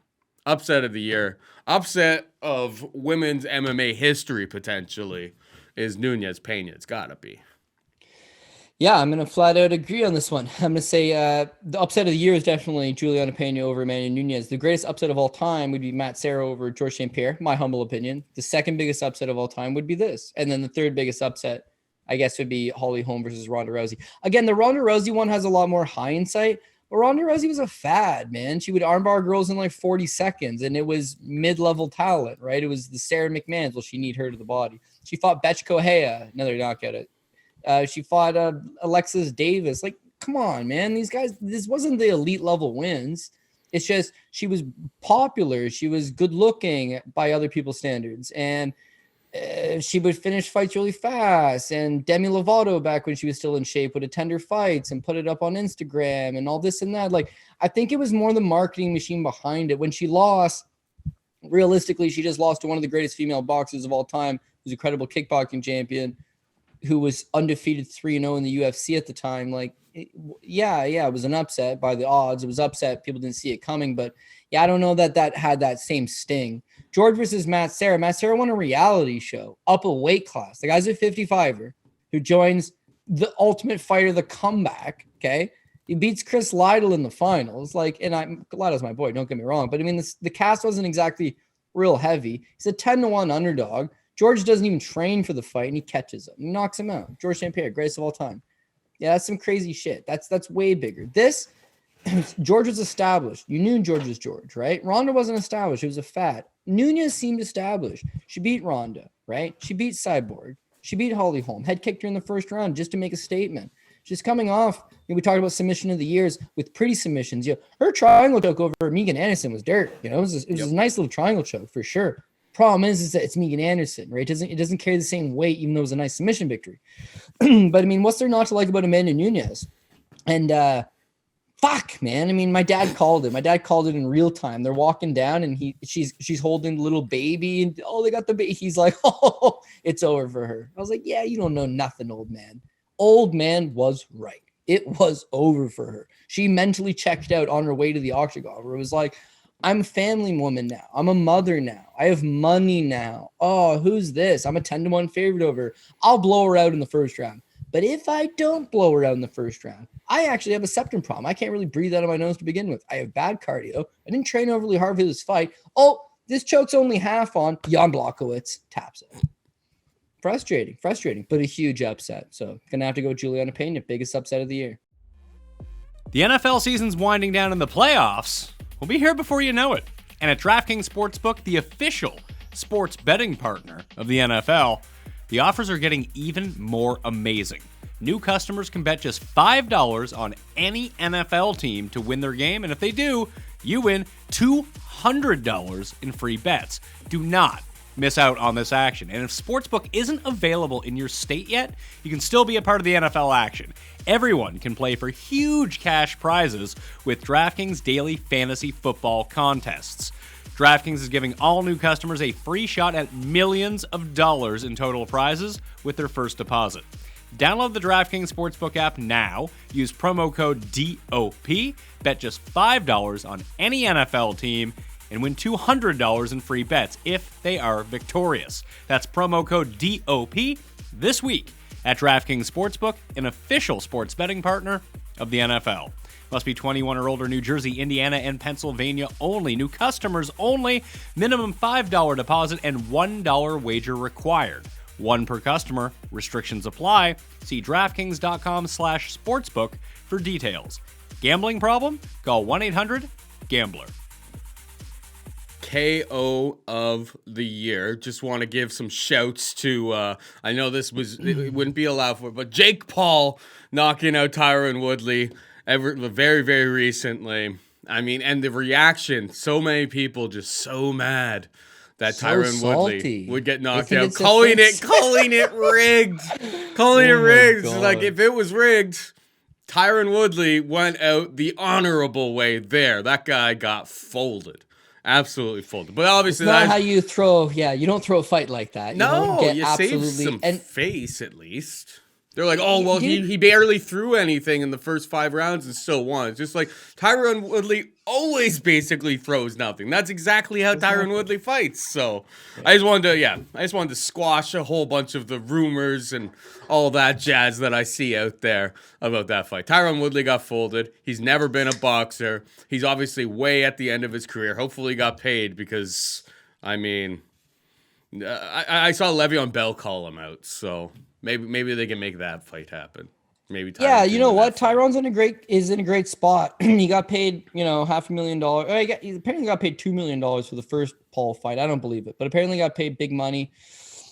upset of the year, upset of women's MMA history potentially is Nunes Pena. It's gotta be.
Yeah, I'm going to flat out agree on this one. I'm going to say the upset of the year is definitely Juliana Pena over Amanda Nunes. The greatest upset of all time would be Matt Serra over George St. Pierre, my humble opinion. The second biggest upset of all time would be this. And then the third biggest upset, I guess, would be Holly Holm versus Ronda Rousey. Again, the Ronda Rousey one has a lot more hindsight, but Ronda Rousey was a fad, man. She would armbar girls in like 40 seconds, and it was mid-level talent, right? It was the Sarah McMahons. Well, she need her to the body. She fought Betch Correia, another knockout at she fought Alexis Davis. Like, come on, man. These guys, this wasn't the elite level wins. It's just she was popular. She was good looking by other people's standards. And she would finish fights really fast. And Demi Lovato, back when she was still in shape, would attend her fights and put it up on Instagram and all this and that. Like, I think it was more the marketing machine behind it. When she lost, realistically, she just lost to one of the greatest female boxers of all time, who's a credible kickboxing champion, who was undefeated 3-0 in the UFC at the time. Like, it was an upset by the odds. It was upset. People didn't see it coming. But, yeah, I don't know that had that same sting. George versus Matt Serra. Matt Serra won a reality show, up a weight class. The guy's a 55er who joins the Ultimate Fighter, The Comeback, okay? He beats Chris Lytle in the finals. Like, and Lytle's my boy, don't get me wrong. But, I mean, the cast wasn't exactly real heavy. He's a 10-1 underdog. George doesn't even train for the fight, and he catches him. He knocks him out. George St. Pierre, greatest of all time. Yeah, that's some crazy shit. That's way bigger. This, George was established. You knew George was George, right? Ronda wasn't established. It was a fad. Nunes seemed established. She beat Ronda, right? She beat Cyborg. She beat Holly Holm, head kicked her in the first round just to make a statement. She's coming off, we talked about submission of the years with pretty submissions. Her triangle choke over Megan Anderson was dirt. It was a nice little triangle choke for sure. Problem is that it's Megan Anderson, right? It doesn't carry the same weight, even though it was a nice submission victory. But I mean, what's there not to like about Amanda Nunes? And fuck, man. I mean, my dad called it. My dad called it in real time. They're walking down, and she's holding the little baby, and they got the baby. He's like, oh, it's over for her. I was like, yeah, you don't know nothing, old man. Old man was right. It was over for her. She mentally checked out on her way to the octagon, where it was like, I'm a family woman now. I'm a mother now. I have money now. Oh, who's this? I'm a 10-1 favorite over her. I'll blow her out in the first round. But if I don't blow her out in the first round, I actually have a septum problem. I can't really breathe out of my nose to begin with. I have bad cardio. I didn't train overly hard for this fight. Oh, this choke's only half on. Jan Blachowicz taps it. Frustrating, but a huge upset. So gonna have to go with Juliana Pena, biggest upset of the year.
The NFL season's winding down in the playoffs. We'll be here before you know it. And at DraftKings Sportsbook, the official sports betting partner of the NFL, the offers are getting even more amazing. New customers can bet just $5 on any NFL team to win their game, and if they do, you win $200 in free bets. Do not miss out on this action. And if Sportsbook isn't available in your state yet, you can still be a part of the NFL action. Everyone can play for huge cash prizes with DraftKings daily fantasy football contests. DraftKings is giving all new customers a free shot at millions of dollars in total prizes with their first deposit. Download the DraftKings Sportsbook app now, use promo code DOP, bet just $5 on any NFL team, and win $200 in free bets if they are victorious. That's promo code DOP this week at DraftKings Sportsbook, an official sports betting partner of the NFL. Must be 21 or older, New Jersey, Indiana, and Pennsylvania only. New customers only. Minimum $5 deposit and $1 wager required. One per customer. Restrictions apply. See DraftKings.com/sportsbook for details. Gambling problem? Call 1-800-GAMBLER.
KO of the year. Just want to give some shouts to, I know it wouldn't be allowed for, but Jake Paul knocking out Tyron Woodley very, very recently. I mean, and the reaction, so many people just so mad that Tyron Woodley would get knocked out, calling it rigged. Calling it rigged. Like, if it was rigged, Tyron Woodley went out the honorable way there. That guy got folded. Absolutely folded. But obviously,
it's not how you throw. Yeah, you don't throw a fight like that.
You save some face at least. They're like, oh, well, he barely threw anything in the first 5 rounds and still won. It's just like Tyron Woodley always basically throws nothing. That's exactly how Tyron Woodley fights. So I just wanted to squash a whole bunch of the rumors and all that jazz that I see out there about that fight. Tyron Woodley got folded. He's never been a boxer. He's obviously way at the end of his career. Hopefully he got paid because, I mean, I saw Le'Veon Bell call him out, so maybe they can make that fight happen. Maybe Tyron,
yeah, you know what? Tyron's in a great spot. He got paid, $500,000. He apparently got paid $2 million for the first Paul fight. I don't believe it, but apparently got paid big money.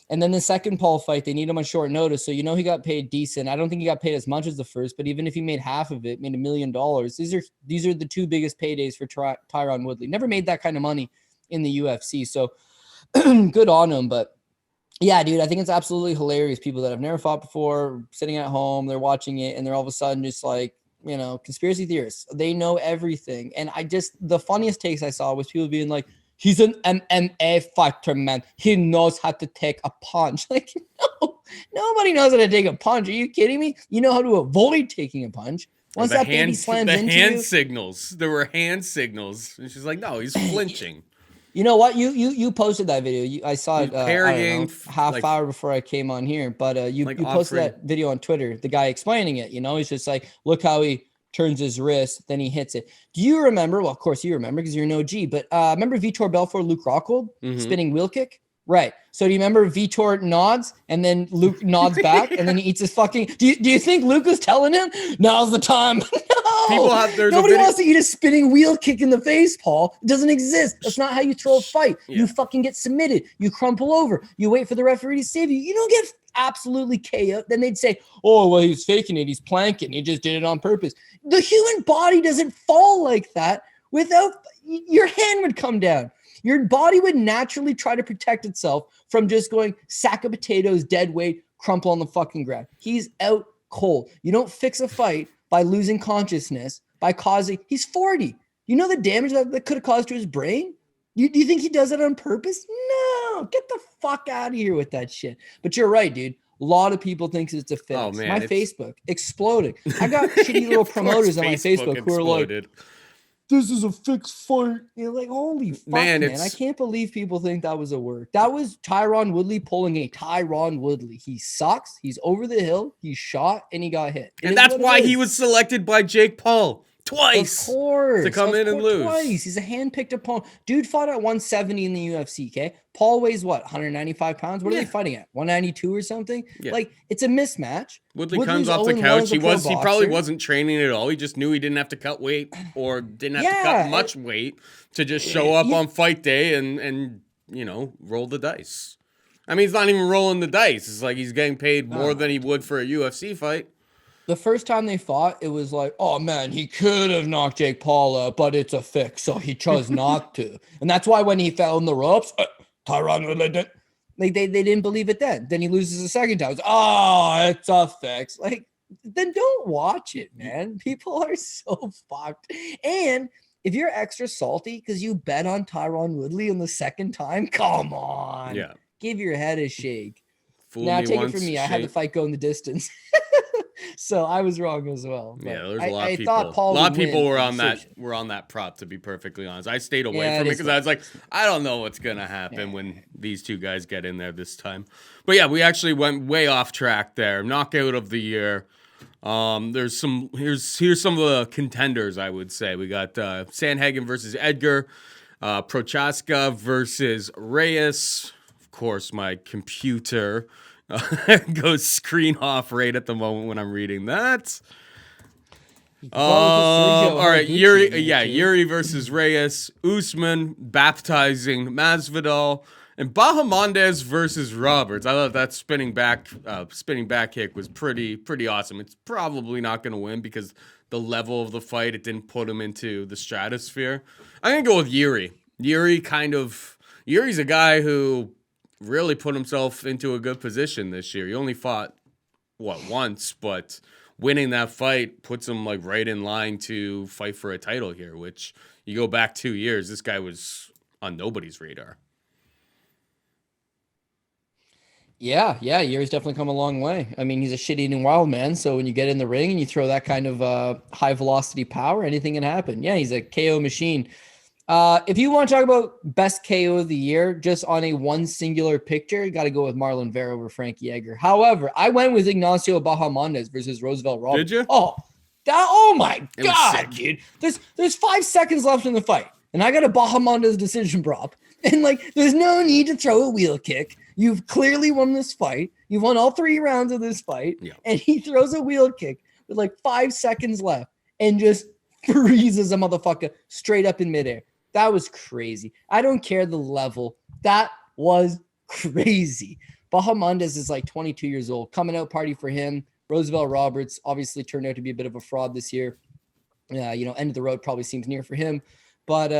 And then the second Paul fight, they need him on short notice, so he got paid decent. I don't think he got paid as much as the first, but even if he made half of it, made $1 million. These are the two biggest paydays for Tyron Woodley. Never made that kind of money in the UFC, so good on him, but. Yeah, dude, I think it's absolutely hilarious. People that have never fought before, sitting at home, they're watching it, and they're all of a sudden just like, conspiracy theorists. They know everything. And the funniest takes I saw was people being like, he's an MMA fighter, man. He knows how to take a punch. Like, no, nobody knows how to take a punch. Are you kidding me? You know how to avoid taking a punch. Once that baby slams into you.
The hand signals. There were hand signals. And she's like, no, he's flinching.
You know what? You posted that video. I saw it half hour before I came on here. But you posted that video on Twitter. The guy explaining it. He's just like, look how he turns his wrist, then he hits it. Do you remember? Well, of course you remember because you're an OG. But remember Vitor Belfort, Luke Rockhold spinning wheel kick Right. So do you remember Vitor nods and then Luke nods back and then he eats his fucking. Do you think Luke was telling him now's the time? No. Nobody wants to eat a spinning wheel kick in the face, Paul. It doesn't exist. That's not how you throw a fight. Yeah. You fucking get submitted. You crumple over. You wait for the referee to save you. You don't get absolutely KO. Then they'd say, oh, well, he's faking it. He's planking. He just did it on purpose. The human body doesn't fall like that without your hand would come down. Your body would naturally try to protect itself from just going sack of potatoes, dead weight, crumple on the fucking ground. He's out cold. You don't fix a fight by losing consciousness, by causing, he's 40. You know the damage that could have caused to his brain? Do you think he does it on purpose? No, get the fuck out of here with that shit. But you're right, dude. A lot of people think it's a fix. Oh, man, my Facebook exploding. I got shitty little promoters on my Facebook who are like, this is a fixed fight. You're like, holy fuck, man. I can't believe people think that was a word. That was Tyron Woodley pulling a Tyron Woodley. He sucks. He's over the hill. He's shot and he got hit.
And that's why he was selected by Jake Paul twice.
Of course.
To come in and lose.
Twice. He's a handpicked opponent. Dude fought at 170 in the UFC, okay? Paul weighs what, 195 pounds? What are they fighting at? 192 or something? Yeah. Like, it's a mismatch.
Woodley comes off the couch. He probably wasn't training at all. He just knew he didn't have to cut weight or didn't have to cut much weight to just show up on fight day and you know, roll the dice. I mean, he's not even rolling the dice. It's like he's getting paid more than he would for a UFC fight.
The first time they fought, it was like, oh, man, he could have knocked Jake Paul out, but it's a fix, so he chose not to. And that's why when he fell in the ropes, Tyron Woodley, like they didn't believe it then. Then he loses the second time. It's, it's a fix. Like, then don't watch it, man. People are so fucked. And if you're extra salty because you bet on Tyron Woodley in the second time, come on. Yeah. Give your head a shake. Now, take it from me. I had the fight go in the distance. So I was wrong as well.
Yeah, there's a lot of people. A lot of people were on that prop, to be perfectly honest. I stayed away from it because I was like, I don't know what's gonna happen when these two guys get in there this time. But yeah, we actually went way off track there. Knockout of the year. Here's some of the contenders, I would say. We got Sandhagen versus Edgar, Prochaska versus Reyes. Of course, my computer goes screen off right at the moment when I'm reading that. All right, Yuri versus Reyes, Usman baptizing Masvidal, and Bahamondes versus Roberts. I thought that spinning back kick was pretty awesome. It's probably not going to win because the level of the fight, it didn't put him into the stratosphere. I'm going to go with Yuri. Yuri's a guy who really put himself into a good position this year. He only fought once, but winning that fight puts him like right in line to fight for a title here, which you go back 2 years, this guy was on nobody's radar.
Yeah, Yuri's definitely come a long way. I mean, he's a shit-eating wild man, so when you get in the ring and you throw that kind of high-velocity power, anything can happen. Yeah, he's a KO machine. If you want to talk about best KO of the year, just on a one singular picture, you got to go with Marlon Vera over Frankie Edgar. However, I went with Ignacio Bahamondes versus Roosevelt Roberts.
Did you?
Oh my God, dude. There's 5 seconds left in the fight, and I got a Bahamondes decision prop. And like, there's no need to throw a wheel kick. You've clearly won this fight. You've won all 3 rounds of this fight. Yeah. And he throws a wheel kick with like 5 seconds left and just freezes a motherfucker straight up in midair. That was crazy. I don't care the level. That was crazy. Bahamondes is like 22 years old. Coming out party for him. Roosevelt Roberts obviously turned out to be a bit of a fraud this year. End of the road probably seems near for him. But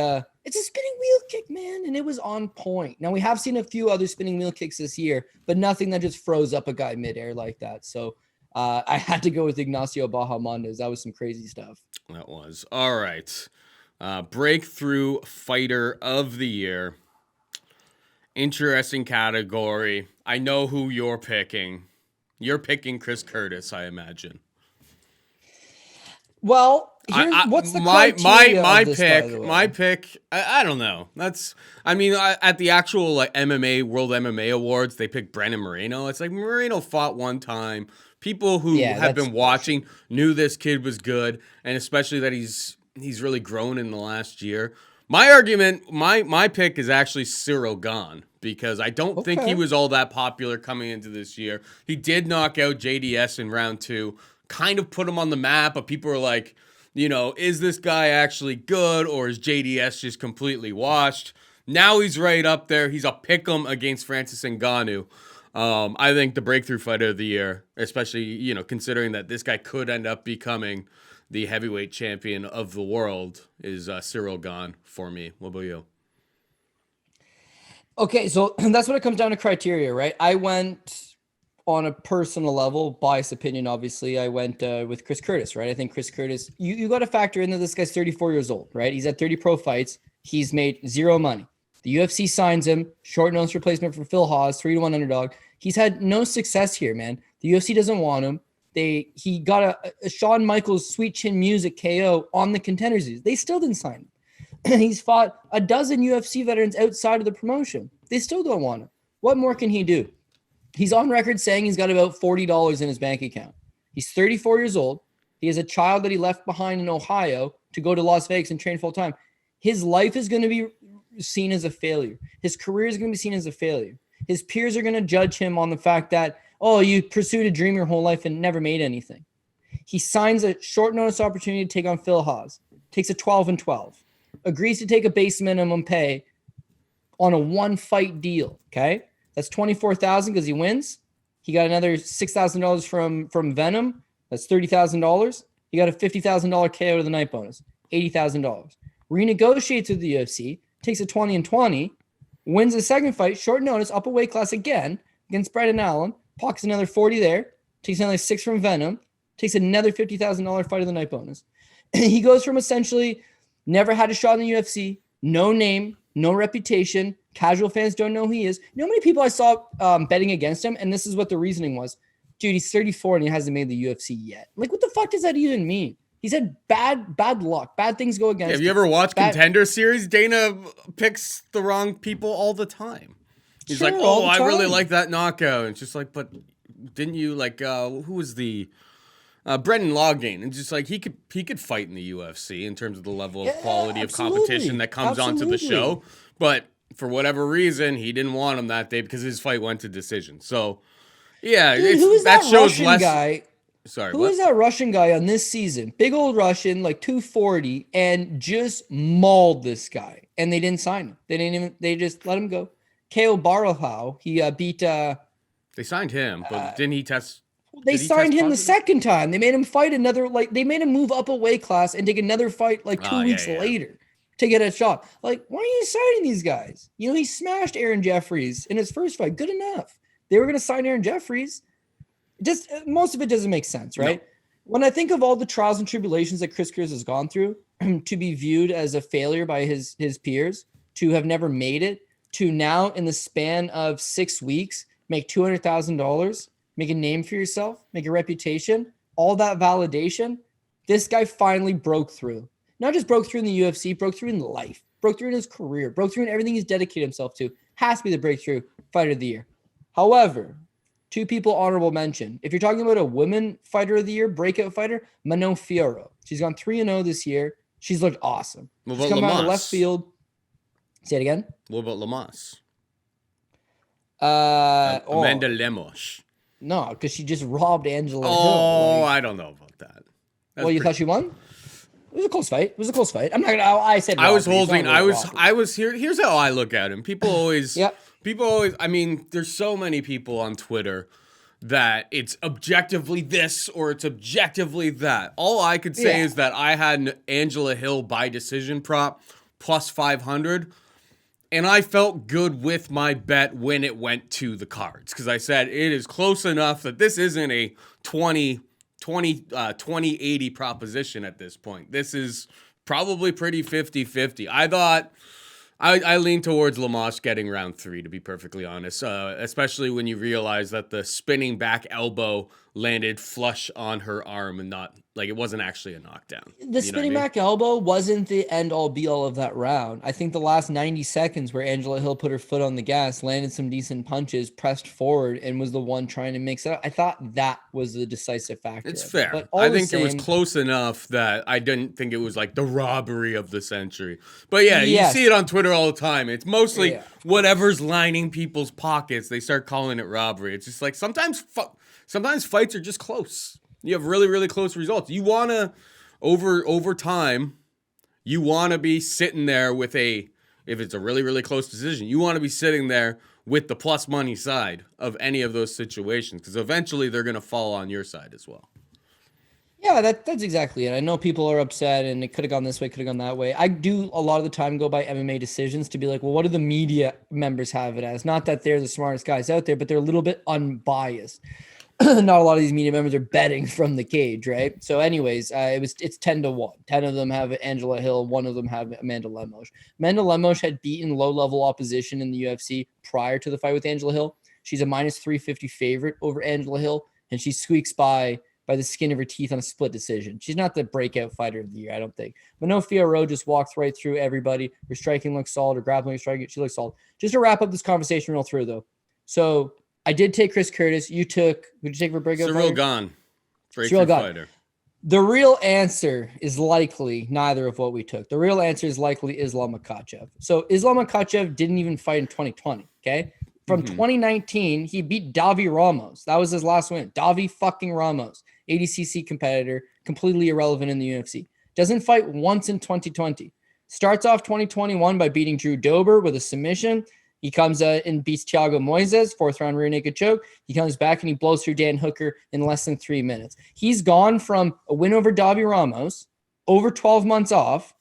it's a spinning wheel kick, man, and it was on point. Now, we have seen a few other spinning wheel kicks this year, but nothing that just froze up a guy midair like that. So I had to go with Ignacio Bahamondes. That was some crazy stuff.
That was. All right. Breakthrough Fighter of the Year. Interesting category. I know who you're picking. You're picking Chris Curtis, I imagine.
Well, what's the criteria of this,
pick?
By the way?
My pick. I don't know. At the actual MMA World MMA Awards, they picked Brandon Moreno. It's like Moreno fought one time. People who have been watching knew this kid was good, and especially that he's really grown in the last year. My argument, my pick is actually Cyril Gane because I don't think he was all that popular coming into this year. He did knock out JDS in round 2, kind of put him on the map, but people were like, you know, is this guy actually good or is JDS just completely washed? Now he's right up there. He's a pick'em against Francis Ngannou. I think the breakthrough fighter of the year, especially, you know, considering that this guy could end up becoming the heavyweight champion of the world, is Ciryl Gane for me. What about you?
Okay, so that's what it comes down to criteria, right? I went on a personal level, biased opinion, obviously. I went with Chris Curtis, right? I think Chris Curtis, you got to factor in that this guy's 34 years old, right? He's had 30 pro fights. He's made zero money. The UFC signs him, short notice replacement for Phil Hawes, 3-1 underdog. He's had no success here, man. The UFC doesn't want him. He got a Shawn Michaels Sweet Chin Music KO on the Contenders. They still didn't sign him. He's fought a dozen UFC veterans outside of the promotion. They still don't want him. What more can he do? He's on record saying he's got about $40 in his bank account. He's 34 years old. He has a child that he left behind in Ohio to go to Las Vegas and train full time. His life is going to be seen as a failure. His career is going to be seen as a failure. His peers are going to judge him on the fact that, oh, you pursued a dream your whole life and never made anything. He signs a short notice opportunity to take on Phil Hawes, takes a 12-12, agrees to take a base minimum pay on a 1-fight deal. Okay. That's $24,000 because he wins. He got another $6,000 from Venom. That's $30,000. He got a $50,000 KO to the night bonus, $80,000. Renegotiates with the UFC, takes a 20-20, wins the second fight, short notice, up a weight class again against Brendan Allen, pockets another 40 there, takes another 6 from Venom, takes another $50,000 fight of the night bonus. He goes from essentially never had a shot in the UFC, no name, no reputation, casual fans don't know who he is. You know how many people I saw betting against him? And this is what the reasoning was. Dude, he's 34 and he hasn't made the UFC yet. Like, what the fuck does that even mean? He's had bad luck. Bad things go against him.
Have you ever watched Contender Series? Dana picks the wrong people all the time. He's like, oh, I really like that knockout. And it's just like, but didn't you like, who was the Brendan Loughnane? And just like, he could fight in the UFC in terms of the level of quality of competition that comes onto the show. But for whatever reason, he didn't want him that day because his fight went to decision. So, yeah,
dude, who is that
shows
Russian
less.
Guy?
Sorry,
who is that Russian guy on this season? Big old Russian, like 240, and just mauled this guy. And they didn't sign him. They just let him go. Kale Barahau, he beat.
They signed him, but didn't he test?
They signed him the second time. They made him fight another, they made him move up a weight class and take another fight like 2 weeks later to get a shot. Like, why are you signing these guys? You know, he smashed Aaron Jeffries in his first fight. Good enough. They were going to sign Aaron Jeffries. Just most of it doesn't make sense, right? No. When I think of all the trials and tribulations that Chris Curtis has gone through, to be viewed as a failure by his peers, to have never made it, to now in the span of 6 weeks make $200,000, make a name for yourself, make a reputation, all that validation, this guy finally broke through. Not just broke through in the UFC, broke through in life, broke through in his career, broke through in everything he's dedicated himself to. Has to be the breakthrough fighter of the year. However, 2 people honorable mention. If you're talking about a women fighter of the year, breakout fighter, Manon Fiorot. She's gone 3-0 this year. She's looked awesome. She's come out of left field. Say it again.
What about Lamas? Amanda Lemos.
No, because she just robbed Angela Hill.
Oh, I don't know about that.
You thought she won? It was a close fight. I'm not gonna. I said
I was holding. I was here. Here's how I look at him. People always.
Yep.
People always, I mean, there's so many people on Twitter that it's objectively this or it's objectively that. All I could say is that I had an Angela Hill by decision prop plus 500, and I felt good with my bet when it went to the cards because I said it is close enough that this isn't a 20-80 proposition at this point. This is probably pretty 50-50. I thought... I lean towards Lamas getting round 3, to be perfectly honest, especially when you realize that the spinning back elbow landed flush on her arm and not Like, it wasn't actually a knockdown.
The spinning back elbow wasn't the end-all be-all of that round. I think the last 90 seconds where Angela Hill put her foot on the gas, landed some decent punches, pressed forward, and was the one trying to mix it up. I thought that was the decisive factor.
It's fair. But I think it was close enough that I didn't think it was like the robbery of the century. But yeah, you see it on Twitter all the time. It's mostly whatever's lining people's pockets. They start calling it robbery. It's just like sometimes fights are just close. You have really, really close results. You want to, over time, you want to be sitting there with if it's a really, really close decision, you want to be sitting there with the plus money side of any of those situations, because eventually they're going to fall on your side as well.
Yeah, that's exactly it. I know people are upset and it could have gone this way, could have gone that way. I do a lot of the time go by MMA decisions to be like, well, what do the media members have it as? Not that they're the smartest guys out there, but they're a little bit unbiased. Not a lot of these media members are betting from the cage, right? So anyways, it's 10-1. 10 of them have Angela Hill. 1 of them have Amanda Lemos. Amanda Lemos had beaten low-level opposition in the UFC prior to the fight with Angela Hill. She's a minus 350 favorite over Angela Hill, and she squeaks by the skin of her teeth on a split decision. She's not the breakout fighter of the year, I don't think. Manil Fiorot just walks right through everybody. Her striking looks solid. Her grappling, striking, she looks solid. Just to wrap up this conversation real through, though. So I did take Chris Curtis. Who'd you take for breakout fighter?
Ciryl Gane. Breakout fighter.
The real answer is likely neither of what we took. The real answer is likely Islam Makhachev. So Islam Makhachev didn't even fight in 2020, okay? From 2019, he beat Davi Ramos. That was his last win. Davi fucking Ramos, ADCC competitor, completely irrelevant in the UFC. Doesn't fight once in 2020. Starts off 2021 by beating Drew Dober with a submission. He comes and beats Thiago Moises, 4th-round rear naked choke. He comes back and he blows through Dan Hooker in less than 3 minutes. He's gone from a win over Davi Ramos, over 12 months off,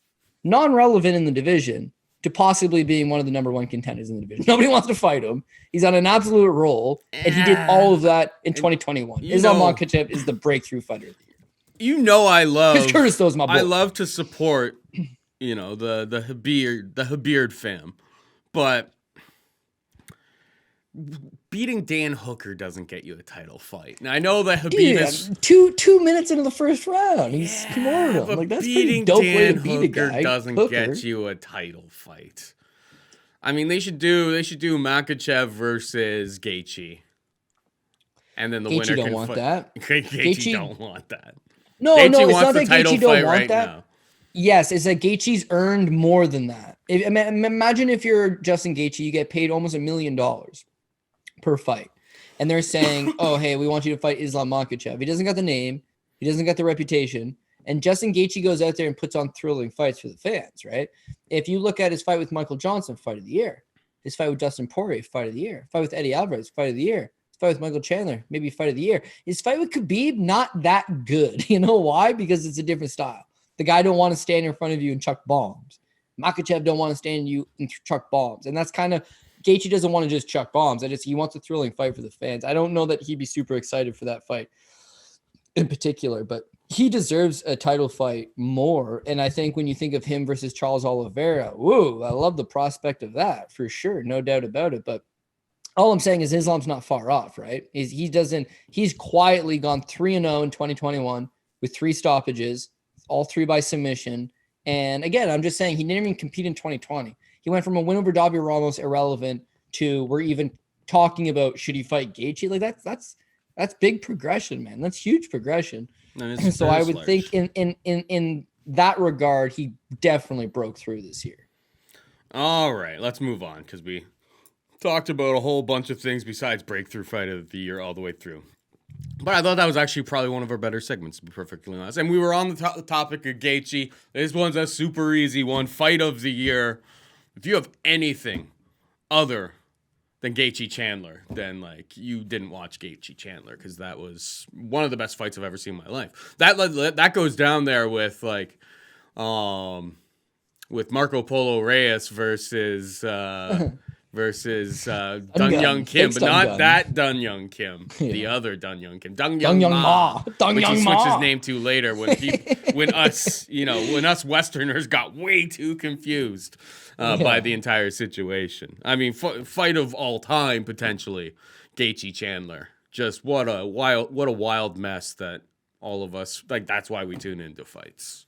non-relevant in the division, to possibly being one of the number 1 contenders in the division. Nobody wants to fight him. He's on an absolute roll, and he did all of that in 2021. Islam Makhachev is the breakthrough fighter of the year.
You know I love
Chris Curtis, though, is my boy.
I love to support, the Habib fam, but beating Dan Hooker doesn't get you a title fight. Now I know that Habib is
2 minutes into the first round. He's ignored him. Like, that's pretty dope
Dan
way to beat
Hooker
a guy.
Doesn't get you a title fight. I mean, they should do Makhachev versus Gaethje, and then the winner
don't
can
want
fight.
That.
Gaethje don't want that.
No,
Gaethje
it's
wants
not
the
that
title
Gaethje don't
fight
want
right
that.
now.
Yes, it's that Gaethje's earned more than that. Imagine if you're Justin Gaethje, you get paid almost $1 million per fight. And they're saying, oh, hey, we want you to fight Islam Makhachev. He doesn't got the name. He doesn't got the reputation. And Justin Gaethje goes out there and puts on thrilling fights for the fans, right? If you look at his fight with Michael Johnson, fight of the year. His fight with Dustin Poirier, fight of the year. Fight with Eddie Alvarez, fight of the year. His fight with Michael Chandler, maybe fight of the year. His fight with Khabib, not that good. You know why? Because it's a different style. The guy don't want to stand in front of you and chuck bombs. Makhachev don't want to stand you and chuck bombs. And that's kind of Gaethje doesn't want to just chuck bombs. He wants a thrilling fight for the fans. I don't know that he'd be super excited for that fight in particular, but he deserves a title fight more. And I think when you think of him versus Charles Oliveira, whoa, I love the prospect of that for sure. No doubt about it. But all I'm saying is Islam's not far off, right? He's quietly gone 3-0 in 2021 with 3 stoppages, all 3 by submission. And again, I'm just saying he didn't even compete in 2020. He went from a win over Davi Ramos, irrelevant, to we're even talking about should he fight Gaethje? Like that's big progression, man. That's huge progression. So I would think in that regard, he definitely broke through this year.
All right, let's move on because we talked about a whole bunch of things besides breakthrough fight of the year all the way through. But I thought that was actually probably one of our better segments, to be perfectly honest. And we were on the topic of Gaethje. This one's a super easy one. Fight of the year. If you have anything other than Gaethje Chandler, then like you didn't watch Gaethje Chandler, because that was one of the best fights I've ever seen in my life. That goes down there with like with Marco Polo Reyes versus Dun Young Kim, but not that Dun Young Kim, the other Dun Young Kim, Dun Young Ma, which he switched his name to later when us Westerners got way too confused by the entire situation. I mean, fight of all time potentially, Gaethje Chandler. Just what a wild mess that all of us, like, that's why we tune into fights.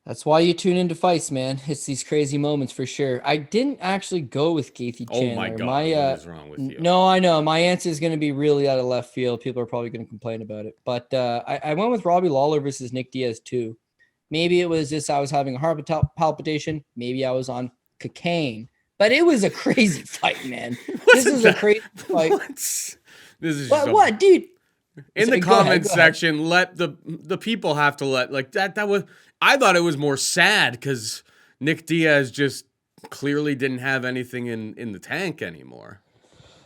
That's why you tune into fights, man. It's these crazy moments for sure. I didn't actually go with Gaethje Chandler.
Oh my God, what is wrong with you?
No, I know. My answer is going to be really out of left field. People are probably going to complain about it. But I went with Robbie Lawler versus Nick Diaz too. Maybe it was just I was having a heart palpitation. Maybe I was on cocaine. But it was a crazy fight, man. This is a crazy fight.
This is
what, dude?
In the comment section, let the people have to let, like, that was, I thought it was more sad because Nick Diaz just clearly didn't have anything in the tank anymore.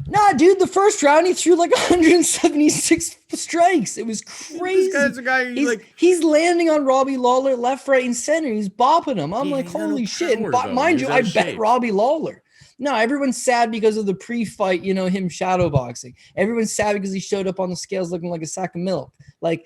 Nah, dude, the first round he threw like 176 strikes. It was crazy.
This guy's a guy
he's landing on Robbie Lawler left, right, and center. He's bopping him. I'm like, holy shit. And mind you, I bet Robbie Lawler. No, everyone's sad because of the pre-fight, him shadowboxing. Everyone's sad because he showed up on the scales looking like a sack of milk. Like,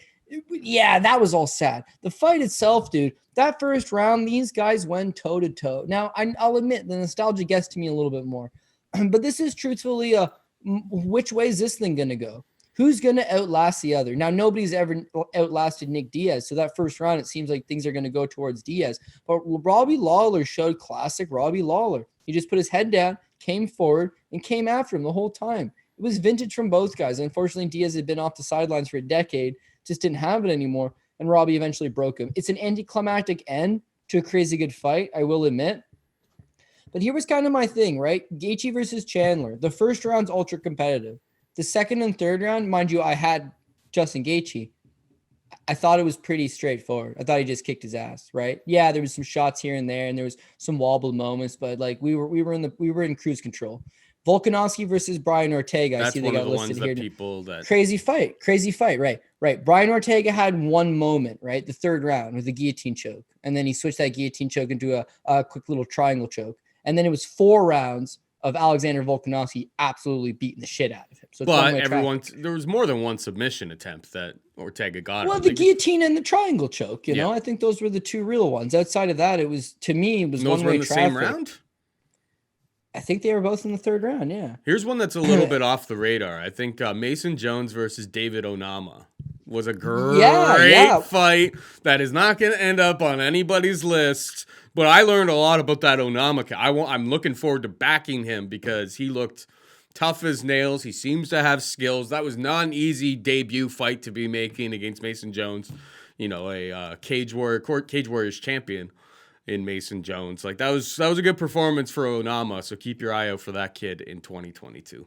yeah, that was all sad. The fight itself, dude, that first round, these guys went toe-to-toe. Now, I'll admit, the nostalgia gets to me a little bit more. But this is truthfully which way is this thing going to go? Who's going to outlast the other? Now, nobody's ever outlasted Nick Diaz. So that first round, it seems like things are going to go towards Diaz. But Robbie Lawler showed classic Robbie Lawler. He just put his head down, came forward, and came after him the whole time. It was vintage from both guys. Unfortunately, Diaz had been off the sidelines for a decade, just didn't have it anymore, and Robbie eventually broke him. It's an anticlimactic end to a crazy good fight, I will admit. But here was kind of my thing, right? Gaethje versus Chandler. The first round's ultra competitive. The second and third round, mind you, I had Justin Gaethje. I thought it was pretty straightforward. I thought he just kicked his ass, right? Yeah, there was some shots here and there, and there was some wobbled moments, but like we were in cruise control. Volkanovski versus Brian Ortega.
That's
I see they got listed here. Crazy fight, right. Brian Ortega had one moment, right? The third round with the guillotine choke, and then he switched that guillotine choke into a quick little triangle choke, and then it was 4 rounds of Alexander Volkanovski absolutely beating the shit out of him. So
there was more than one submission attempt that Ortega got.
Well, the guillotine and the triangle choke, you know, I think those were the 2 real ones. Outside of that, it was, to me, it was one-way traffic. Same round? I think they were both in the third round, yeah.
Here's one that's a little bit off the radar. I think Mason Jones versus David Onama was a great fight that is not going to end up on anybody's list. But I learned a lot about that Onama. I'm looking forward to backing him because he looked tough as nails. He seems to have skills. That was not an easy debut fight to be making against Mason Jones. You know, a Cage Warriors champion in Mason Jones. Like that was a good performance for Onama. So keep your eye out for that kid in 2022.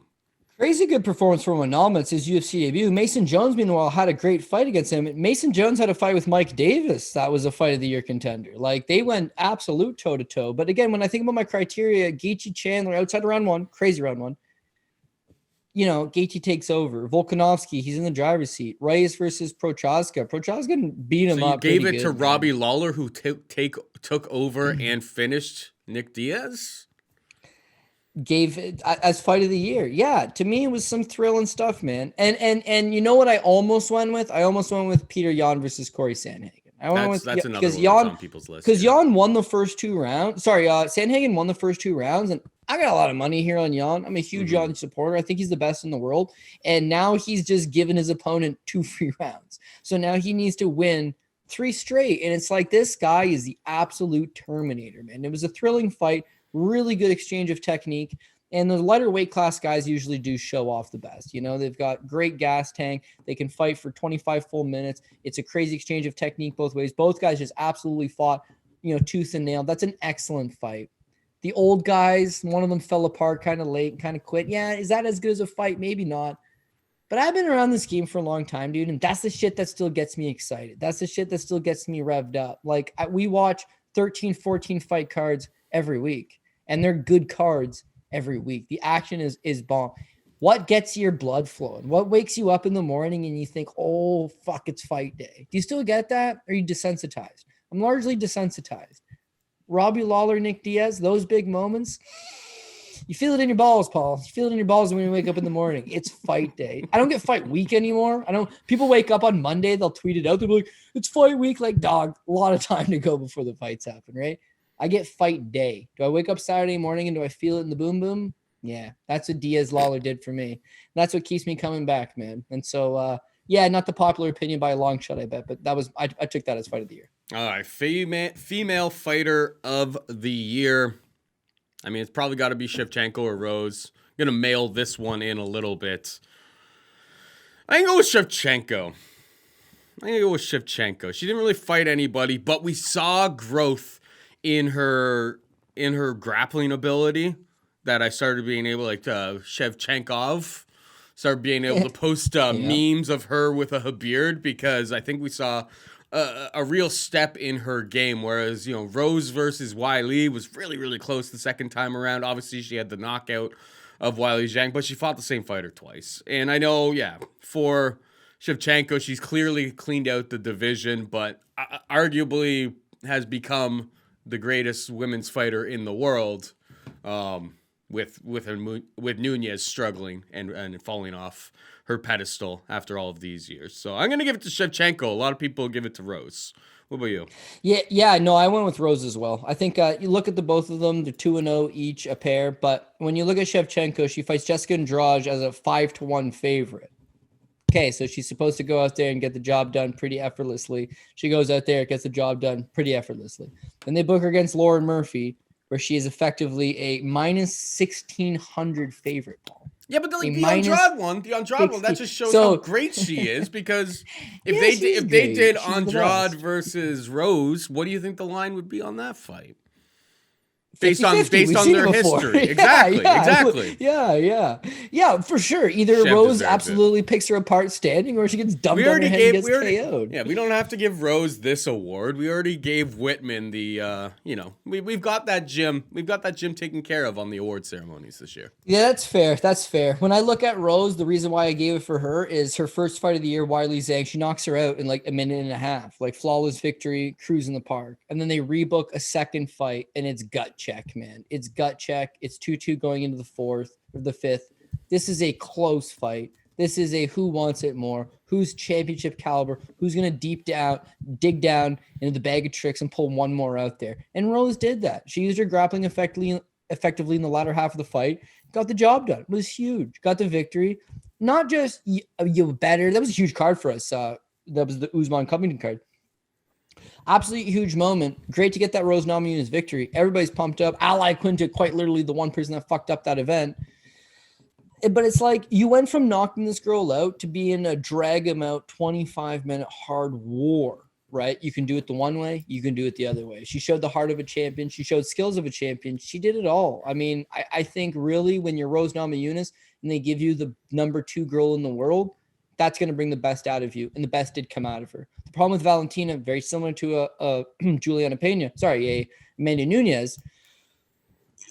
Crazy good performance from Onama. It's his UFC debut. Mason Jones, meanwhile, had a great fight against him. Mason Jones had a fight with Mike Davis. That was a fight of the year contender. Like, they went absolute toe-to-toe. But again, when I think about my criteria, Gaethje, Chandler, outside of round 1, crazy round 1, you know, Gaethje takes over. Volkanovski, he's in the driver's seat. Reyes versus Prochazka. Prochazka beat him up.
So you gave it to Robbie Lawler, who took over and finished Nick Diaz?
Gave it as fight of the year. Yeah, to me it was some thrilling stuff, man. And you know what I almost went with? I almost went with Peter Yan versus Corey Sandhagen.
That's another one that's on people's list.
Because Yan won the first 2 rounds. Sandhagen won the first 2 rounds, and I got a lot of money here on Yan. I'm a huge Yan supporter. I think he's the best in the world. And now he's just given his opponent 2 free rounds. So now he needs to win 3 straight. And it's like, this guy is the absolute Terminator, man. It was a thrilling fight. Really good exchange of technique. And the lighter weight class guys usually do show off the best. You know, they've got great gas tank. They can fight for 25 full minutes. It's a crazy exchange of technique both ways. Both guys just absolutely fought, you know, tooth and nail. That's an excellent fight. The old guys, one of them fell apart kind of late, kind of quit. Yeah, is that as good as a fight? Maybe not. But I've been around this game for a long time, dude. And that's the shit that still gets me excited. That's the shit that still gets me revved up. Like, we watch 13, 14 fight cards every week. And they're good cards every week. The action is bomb. What gets your blood flowing? What wakes you up in the morning and you think, oh, fuck, it's fight day? Do you still get that? Or are you desensitized? I'm largely desensitized. Robbie Lawler, Nick Diaz, those big moments, you feel it in your balls, Paul. You feel it in your balls when you wake up in the morning. It's fight day. I don't get fight week anymore. People wake up on Monday, they'll tweet it out. They'll be like, it's fight week. Like, dog, a lot of time to go before the fights happen, right? I get fight day. Do I wake up Saturday morning and do I feel it in the boom boom? Yeah, that's what Diaz Lawler did for me. That's what keeps me coming back, man. And so, yeah, not the popular opinion by a long shot, I bet, but that was I took that as fight of the year.
All right, female fighter of the year. I mean, it's probably got to be Shevchenko or Rose. I'm gonna mail this one in a little bit. I can go with Shevchenko. She didn't really fight anybody, but we saw growth in her grappling ability that I started being able, like, Shevchenkov, started being able to post memes of her with a beard, because I think we saw a real step in her game, whereas, Rose versus Weili was really, really close the second time around. Obviously, she had the knockout of Weili Zhang, but she fought the same fighter twice. And I know, for Shevchenko, she's clearly cleaned out the division, but arguably has become the greatest women's fighter in the world, with Nunes struggling and falling off her pedestal after all of these years. So I'm going to give it to Shevchenko. A lot of people give it to Rose. What about you?
Yeah, no, I went with Rose as well. I think you look at the both of them, they're 2-0 each a pair, but when you look at Shevchenko, she fights Jessica Andrade as a 5-1 favorite. Okay, so she's supposed to go out there and get the job done pretty effortlessly. She goes out there, gets the job done pretty effortlessly. Then they book her against Lauren Murphy, where she is effectively a minus 1,600 favorite.
Yeah, but the Andrade one, that just shows how great she is, because if they did Andrade versus Rose, what do you think the line would be on that fight? Based on their history. Exactly.
Yeah, for sure. Either Rose absolutely picks her apart standing, or she gets dumped on her head and gets KO'd.
Yeah, we don't have to give Rose this award. We already gave Whitman the, we've got that gym. We've got that gym taken care of on the award ceremonies this year.
Yeah, that's fair. When I look at Rose, the reason why I gave it for her is her first fight of the year, Weili Zhang. She knocks her out in like a minute and a half, like flawless victory, cruise in the park. And then they rebook a second fight, and it's gut check, man. It's gut check. It's 2-2 going into the fourth or the fifth. This is a close fight. This is a who wants it more, who's championship caliber, who's going to dig down into the bag of tricks and pull one more out there. And Rose did that. She used her grappling effectively in the latter half of the fight, got the job done. It was huge. Got the victory. Not just you better. That was a huge card for us. That was the Usman Covington card. Absolutely huge moment. Great to get that Rose Namajunas victory. Everybody's pumped up. Ally Quinta, quite literally the one person that fucked up that event. But it's like you went from knocking this girl out to being a drag him out 25-minute hard war, right? You can do it the one way. You can do it the other way. She showed the heart of a champion. She showed skills of a champion. She did it all. I mean, I think really when you're Rose Namajunas and they give you the number 2 girl in the world, that's going to bring the best out of you. And the best did come out of her. The problem with Valentina, very similar to Juliana Pena, Amanda Nunes,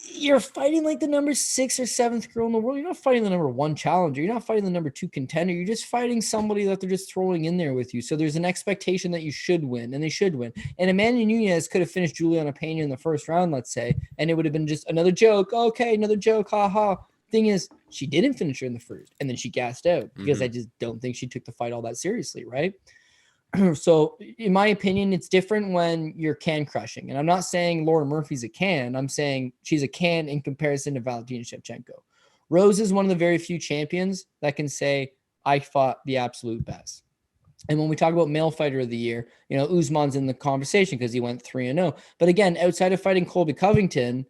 you're fighting like the number 6 or 7th girl in the world. You're not fighting the number 1 challenger. You're not fighting the number 2 contender. You're just fighting somebody that they're just throwing in there with you. So there's an expectation that you should win, and they should win. And Amanda Nunes could have finished Juliana Pena in the first round, let's say, and it would have been just another joke. Okay, another joke, haha. Thing is, she didn't finish her in the first, and then she gassed out because I just don't think she took the fight all that seriously, right? So, in my opinion, it's different when you're can crushing. And I'm not saying Lauren Murphy's a can. I'm saying she's a can in comparison to Valentina Shevchenko. Rose is one of the very few champions that can say, I fought the absolute best. And when we talk about male fighter of the year, Usman's in the conversation because he went 3-0. But again, outside of fighting Colby Covington,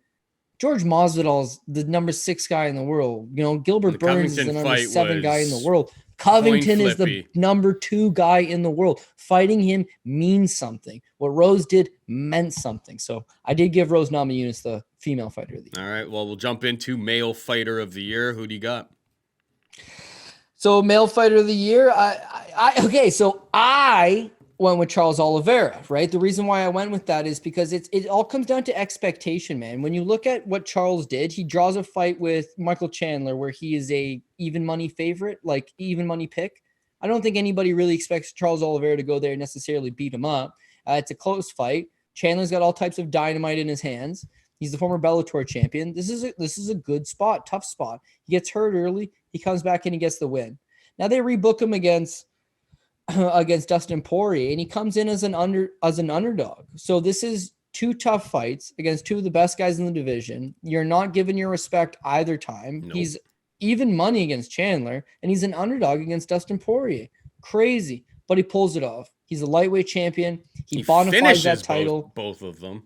George Masvidal's the number 6 guy in the world. Gilbert Burns is the number 7 guy in the world. Covington is the number 2 guy in the world. Fighting him means something. What Rose did meant something. So I did give Rose Namajunas the female fighter of the year.
All right. Well, we'll jump into male fighter of the year. Who do you got?
So male fighter of the year. I went with Charles Oliveira, right? The reason why I went with that is because it all comes down to expectation, man. When you look at what Charles did, he draws a fight with Michael Chandler where he is a even money favorite, like even money pick. I don't think anybody really expects Charles Oliveira to go there and necessarily beat him up. It's a close fight. Chandler's got all types of dynamite in his hands. He's the former Bellator champion. This is a good spot, tough spot. He gets hurt early. He comes back and he gets the win. Now they rebook him against Dustin Poirier, and he comes in as an underdog. So this is 2 tough fights against 2 of the best guys in the division. You're not giving your respect either time.
Nope.
He's even money against Chandler, and he's an underdog against Dustin Poirier. Crazy, but he pulls it off. He's a lightweight champion. He bona fides that title.
Both of them.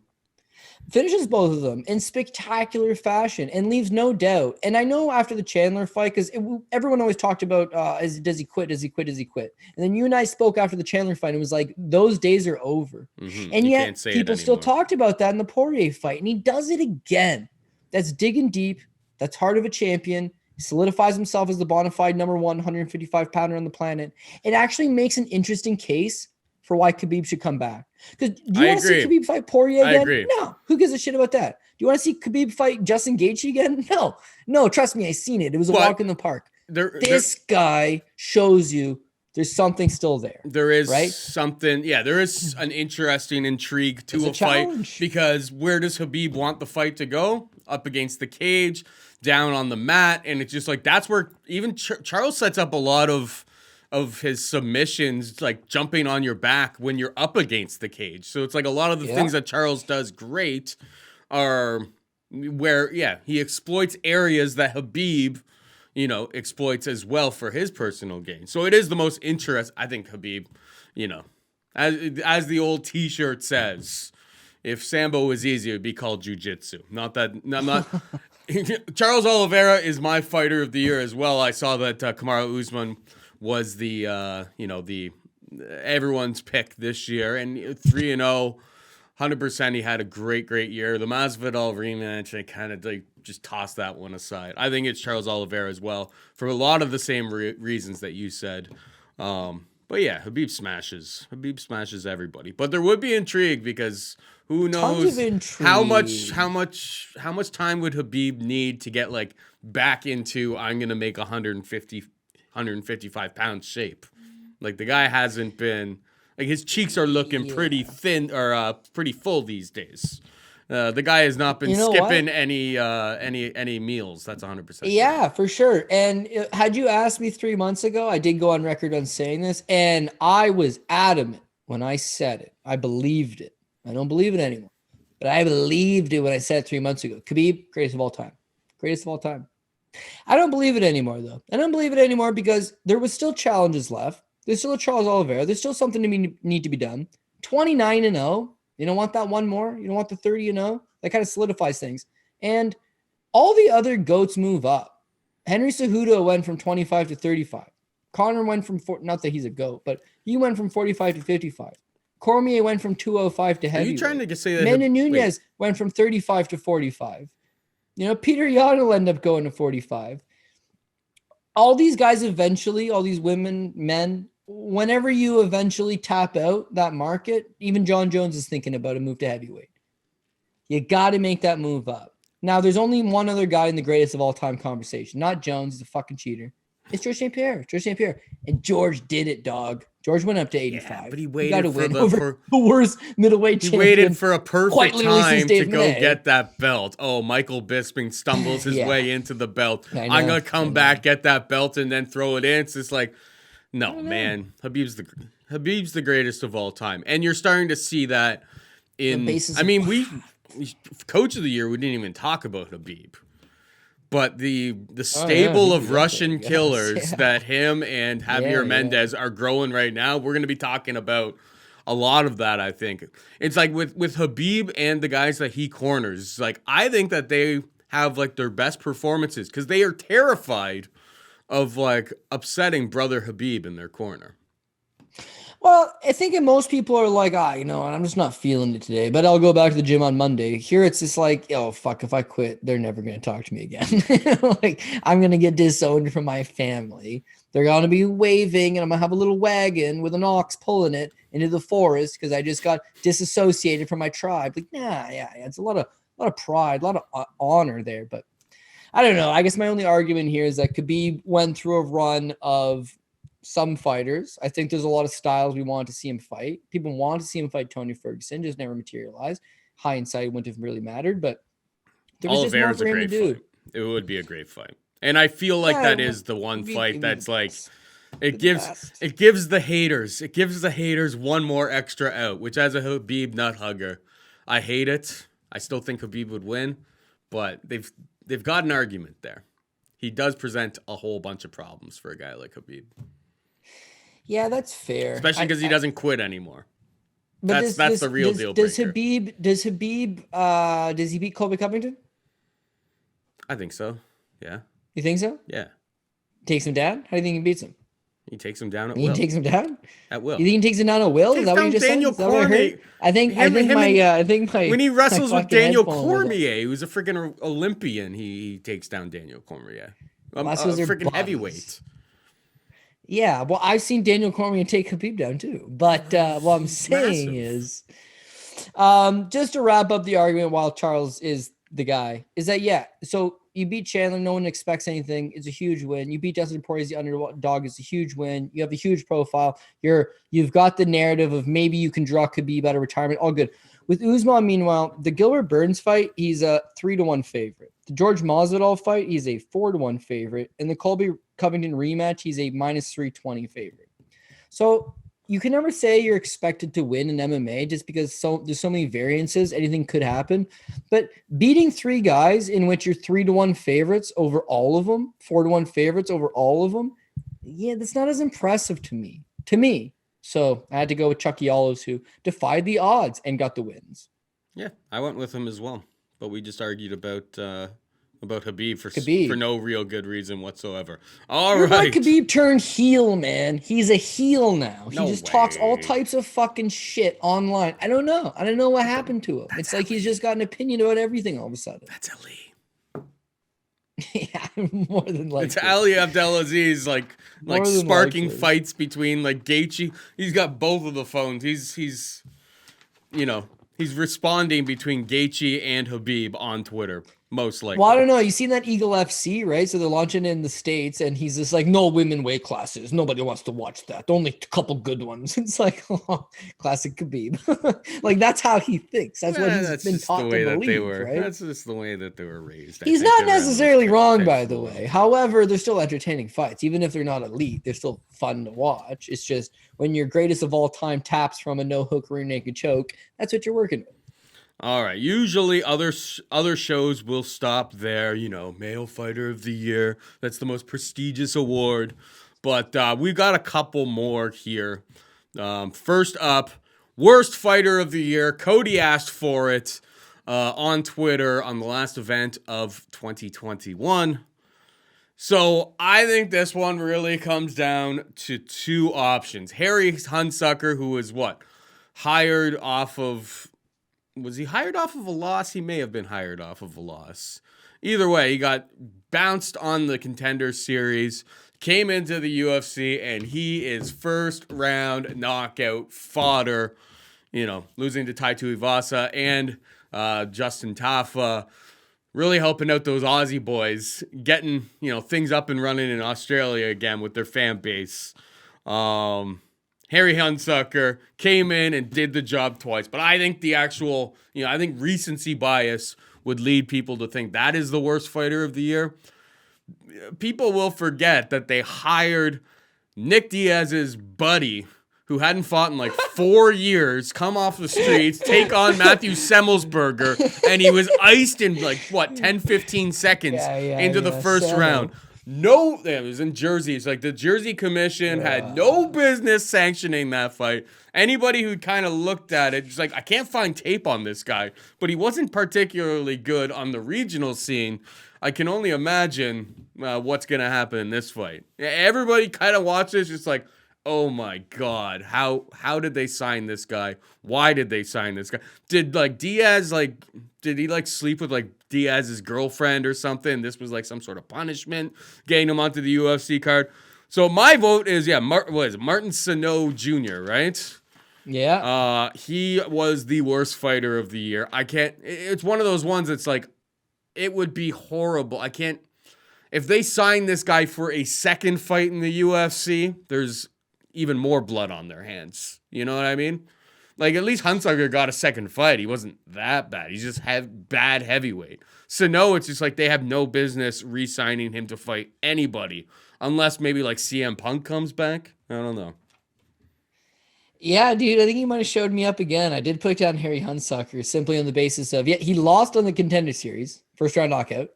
Finishes both of them in spectacular fashion and leaves no doubt. And I know after the Chandler fight, because everyone always talked about, does he quit? Does he quit? Does he quit? And then you and I spoke after the Chandler fight. And it was like, those days are over.
Mm-hmm.
And yet people still talked about that in the Poirier fight. And he does it again. That's digging deep. That's heart of a champion. He solidifies himself as the bona fide number 1 155-pounder on the planet. It actually makes an interesting case for why Khabib should come back. Because do you want to see Khabib fight Poirier again?
I agree.
No. Who gives a shit about that? Do you want to see Khabib fight Justin Gaethje again? No. Trust me, I seen it. It was a walk in the park. This guy shows you there's something still there.
There is
right?
something. Yeah, there is an interesting intrigue to a fight, because where does Khabib want the fight to go? Up against the cage, down on the mat, and it's just like that's where even Charles sets up a lot of his submissions, like jumping on your back when you're up against the cage. So it's like a lot of the things that Charles does great are where, he exploits areas that Khabib, exploits as well for his personal gain. So it is the most interest. I think Khabib, as the old T-shirt says, if Sambo was easy, it would be called jiu-jitsu. Not that, I'm not. Charles Oliveira is my fighter of the year as well. I saw that Kamaru Usman was the everyone's pick this year, and 3-0, 100%. He had a great year. The Masvidal rematch, I kind of just tossed that one aside. I think it's Charles Oliveira as well for a lot of the same reasons that you said. But yeah, Khabib smashes everybody. But there would be intrigue, because who knows how much time would Khabib need to get like back into I'm gonna make 155 pound shape. Like the guy hasn't been, like his cheeks are looking pretty thin or pretty full these days. The guy has not been skipping any meals. That's 100%.
Yeah, for sure. And had you asked me 3 months ago, I did go on record on saying this, and I was adamant when I said it. I believed it. I don't believe it anymore, but I believed it when I said it 3 months ago. Khabib, greatest of all time. Greatest of all time. I don't believe it anymore, though. I don't believe it anymore because there was still challenges left. There's still a Charles Oliveira. There's still something to need to be done. 29-0. You don't want that one more? You don't want the 30-0? That kind of solidifies things. And all the other GOATs move up. Henry Cejudo went from 25 to 35. Conor went from, not that he's a GOAT, but he went from 45 to 55. Cormier went from 205 to heavyweight.
Are you trying to say that?
Amanda Nunes went from 35 to 45. Peter Yan will end up going to 45. All these guys eventually, all these women, men, whenever you eventually tap out that market, even John Jones is thinking about a move to heavyweight. You got to make that move up. Now, there's only one other guy in the greatest of all time conversation. Not Jones. He's a fucking cheater. It's George St. Pierre. And George did it, dog. George went up to 85.
Yeah, but he waited for
the worst middleweight champion.
He waited for a perfect time to go get that belt. Oh, Michael Bisping stumbles his way into the belt. I'm going to come back, get that belt, and then throw it in. It's just like, no, man. Habib's the greatest of all time. And you're starting to see that in, Coach of the Year, we didn't even talk about Khabib. But the stable of Russian killers that him and Javier Mendez are growing right now, we're going to be talking about a lot of that, I think. It's like with Khabib and the guys that he corners, like I think that they have like their best performances because they are terrified of like upsetting brother Khabib in their corner.
Well, I think most people are like, I'm just not feeling it today, but I'll go back to the gym on Monday. Here it's just like, oh, fuck, if I quit, they're never going to talk to me again. Like, I'm going to get disowned from my family. They're going to be waving, and I'm going to have a little wagon with an ox pulling it into the forest because I just got disassociated from my tribe. Like, it's a lot of pride, a lot of honor there. But I don't know. I guess my only argument here is that Khabib went through a run of some fighters. I think there's a lot of styles we want to see him fight. People want to see him fight Tony Ferguson, just never materialized. Hindsight wouldn't have really mattered, but there was just more for him to do.
Fight. It would be a great fight. And I feel like that is the one fight that's like it gives the haters one more extra out, which as a Khabib nut hugger, I hate it. I still think Khabib would win, but they've got an argument there. He does present a whole bunch of problems for a guy like Khabib.
Yeah, that's fair.
Especially because he doesn't quit anymore.
But
that's the real deal breaker.
Does he beat Colby Covington?
I think so. Yeah.
You think so?
Yeah.
Takes him down? How do you think he beats him?
He takes him down at will.
He takes him down?
At will.
You think he takes him down at will? Is that what you just
Daniel
said? Is that what I heard? I think my
when he wrestles with Daniel Cormier, who's a freaking Olympian, he takes down Daniel Cormier. A freaking heavyweight.
Yeah, well, I've seen Daniel Cormier take Khabib down too. But what I'm saying is, just to wrap up the argument while Charles is the guy, is that, yeah, so you beat Chandler, no one expects anything. It's a huge win. You beat Dustin Poirier as the underdog, it's a huge win. You have a huge profile. You've got the narrative of maybe you can draw Khabib out of retirement. All good. With Usman, meanwhile, the Gilbert Burns fight, he's a 3-1 favorite. The George Masvidal fight, he's a 4-1 favorite. And the Colby Covington rematch, he's a -320 favorite. So you can never say you're expected to win in MMA just because there's so many variances. Anything could happen. But beating three guys in which you're 3-1 favorites over all of them, 4-1 favorites over all of them, yeah, that's not as impressive to me. So I had to go with Chucky Olives, who defied the odds and got the wins.
Yeah, I went with him as well. But we just argued about Khabib for no real good reason whatsoever. All right.
Khabib turned heel, man. He's a heel now. He just talks all types of fucking shit online. I don't know what happened to him. It's like he's just got an opinion about everything all of a sudden.
That's Ali.
Yeah, more than likely.
It's Ali Abdelaziz, like sparking fights between like Gaethje. He's got both of the phones. He's responding between Gaethje and Khabib on Twitter, most likely.
Well, I don't know. You seen that Eagle FC, right? So they're launching in the States, and he's just like, no women weight classes. Nobody wants to watch that. Only a couple good ones. It's like, classic Khabib. Like, that's how he thinks. That's what he's been taught to believe, right?
That's just the way that they were raised.
He's not necessarily wrong, by the way. However, they're still entertaining fights. Even if they're not elite, they're still fun to watch. It's just when your greatest of all time taps from a no-hook rear naked choke, that's what you're working with.
All right. Usually other shows will stop there. Male Fighter of the Year. That's the most prestigious award. But we got a couple more here. First up, Worst Fighter of the Year. Cody asked for it on Twitter on the last event of 2021. So I think this one really comes down to two options. Harry Hunsucker, who was hired off of... Was he hired off of a loss? He may have been hired off of a loss. Either way, he got bounced on the Contender Series, came into the UFC, and he is first-round knockout fodder, losing to Tai Tuivasa and Justin Tafa, really helping out those Aussie boys, getting, things up and running in Australia again with their fan base. Harry Hunsucker came in and did the job twice. But I think I think recency bias would lead people to think that is the worst fighter of the year. People will forget that they hired Nick Diaz's buddy, who hadn't fought in 4 years, come off the streets, take on Matthew Semmelsberger, and he was iced in 10, 15 seconds into the first round. No, it was in Jersey. It's like the Jersey Commission had no business sanctioning that fight. Anybody who kind of looked at it, just I can't find tape on this guy, but he wasn't particularly good on the regional scene. I can only imagine what's going to happen in this fight. Everybody kind of watches just oh my God, how did they sign this guy? Why did they sign this guy? Did Diaz did he sleep with Diaz's girlfriend or something? This was some sort of punishment getting him onto the UFC card. So my vote is Martin Sano Jr., right?
Yeah.
He was the worst fighter of the year. It's one of those ones that's it would be horrible. If they sign this guy for a second fight in the UFC, there's even more blood on their hands. You know what I mean? At least Hunsucker got a second fight. He wasn't that bad. He's just bad heavyweight. Sano, it's just they have no business re-signing him to fight anybody. Unless maybe CM Punk comes back. I don't know.
Yeah, dude, I think he might have showed me up again. I did put down Harry Hunsucker simply on the basis of, he lost on the Contender Series, first round knockout.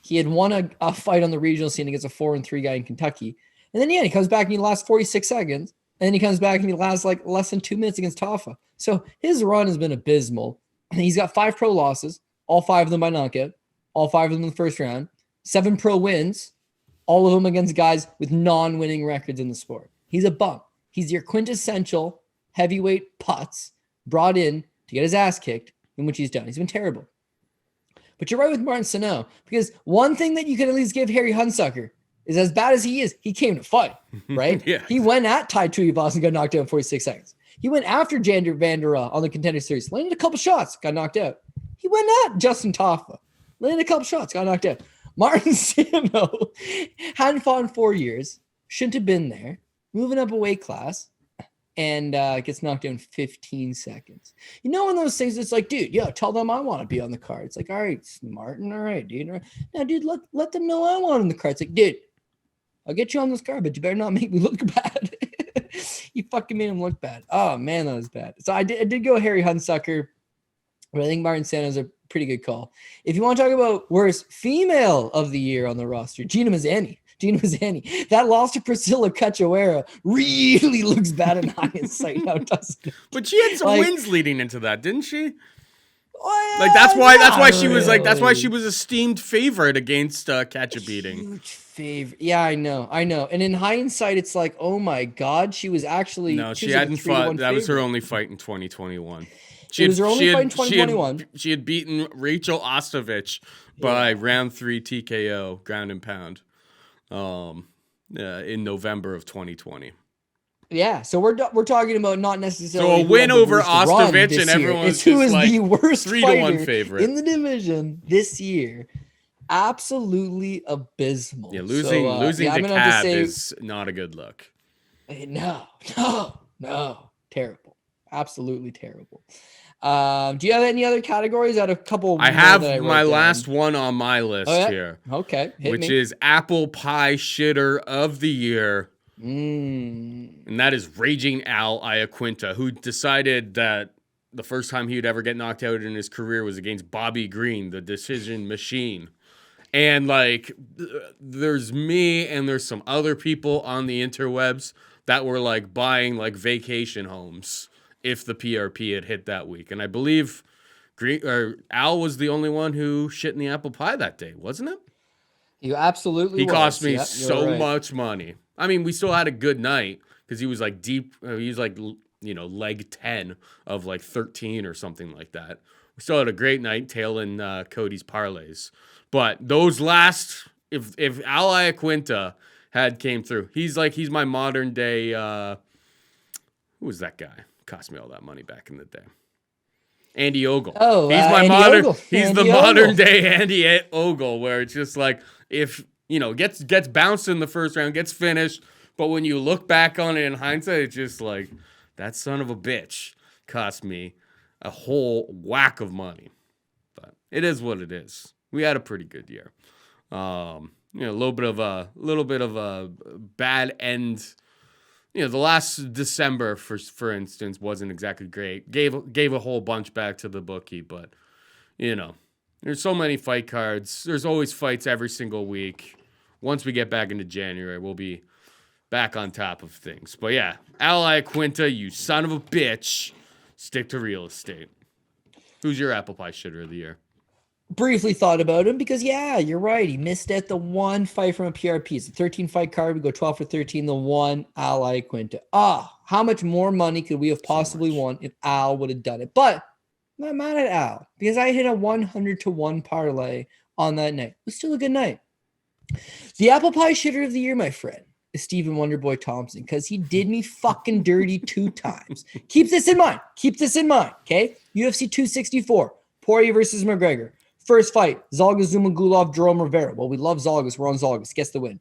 He had won a fight on the regional scene against a 4-3 guy in Kentucky. And then, he comes back and he lasts 46 seconds. And then he comes back and he lasts like less than 2 minutes against Tafa. So his run has been abysmal. He's got 5 pro losses, all 5 of them by knockout, all 5 of them in the first round, 7 pro wins, all of them against guys with non-winning records in the sport. He's a bum. He's your quintessential heavyweight putz brought in to get his ass kicked, in which he's done. He's been terrible. But you're right with Martin Sano, because one thing that you can at least give Harry Hunsucker is, as bad as he is, he came to fight, right?
Yeah.
He went at Tai Tuivasa and got knocked out in 46 seconds. He went after Jander Vanderaa on the Contender Series, landed a couple shots, got knocked out. He went at Justin Tafa, landed a couple shots, got knocked out. Martin Sano hadn't fought in 4 years, shouldn't have been there, moving up a weight class, and gets knocked down in 15 seconds. You know, one of those things, it's like, dude, tell them I want to be on the card. It's like, all right, Martin, all right, dude. All right. Now, dude, let them know I want on the card. It's like, dude, I'll get you on this card, but you better not make me look bad. You fucking made him look bad. Oh, man, that was bad. So I did go Harry Hunsucker, but I think Martin Sano's a pretty good call. If you want to talk about worst female of the year on the roster, Gina Mazzani. That loss to Priscilla Cachoeira really looks bad in hindsight now, doesn't it?
But she had some wins leading into that, didn't she?
Well,
Like that's why she was like, that's why she was esteemed favorite against Katja beating.
Huge favorite. Yeah, I know. And in hindsight, it's like, oh my God, she was actually
she hadn't fought. That was her only fight in 2021.
It was her only fight in 2021.
She had beaten Rachel Ostovich by round 3 TKO, ground and pound, in November of 2020.
Yeah, so we're talking about not necessarily
so a win over Ostovich, and everyone's
who is
like
the worst
3-1 favorite
in the division this year. Absolutely abysmal.
Yeah, losing to Cav is not a good look.
No, terrible, absolutely terrible. Do you have any other categories? I had a couple.
I have my last one on my list here.
Okay,
which is Apple Pie Shitter of the Year. And that is Raging Al Iaquinta, who decided that the first time he would ever get knocked out in his career was against Bobby Green, the decision machine. And like, there's me and there's some other people on the interwebs that were like buying like vacation homes if the PRP had hit that week. And I believe Al was the only one who shit in the apple pie that day, wasn't it?
You absolutely.
He cost me so much money. I mean, we still had a good night because he was like deep. He was like, leg 10 of like 13 or something like that. We still had a great night tailing Cody's parlays. But those last, if Al Iaquinta had came through, he's my modern day. Who was that guy? Cost me all that money back in the day. Andy Ogle.
Oh,
he's my
Andy
modern.
Ogle.
He's
Andy
the modern
Ogle.
day Andy Ogle, where it's just like if gets bounced in the first round, gets finished, but when you look back on it in hindsight, it's just like that son of a bitch cost me a whole whack of money. But it is what it is. We had a pretty good year. A little bit of a bad end. The last December, for instance, wasn't exactly great. Gave a whole bunch back to the bookie, but there's so many fight cards. There's always fights every single week. Once we get back into January, we'll be back on top of things. But yeah, Al Iaquinta, you son of a bitch, stick to real estate. Who's your apple pie shitter of the year?
Briefly thought about him because, you're right. He missed at the one fight from a PRP. It's a 13-fight card. We go 12 for 13, the one, Al Iaquinta. How much more money could we have possibly won if Al would have done it? But I'm not mad at Al because I hit a 100-1 parlay on that night. It was still a good night. The apple pie shitter of the year, my friend, is Stephen Wonderboy Thompson because he did me fucking dirty 2 times. Keep this in mind, okay? UFC 264, Poirier versus McGregor. First fight, Zhalgas Zhumagulov, Jerome Rivera. Well, we love Zhalgas. We're on Zhalgas. Gets the win.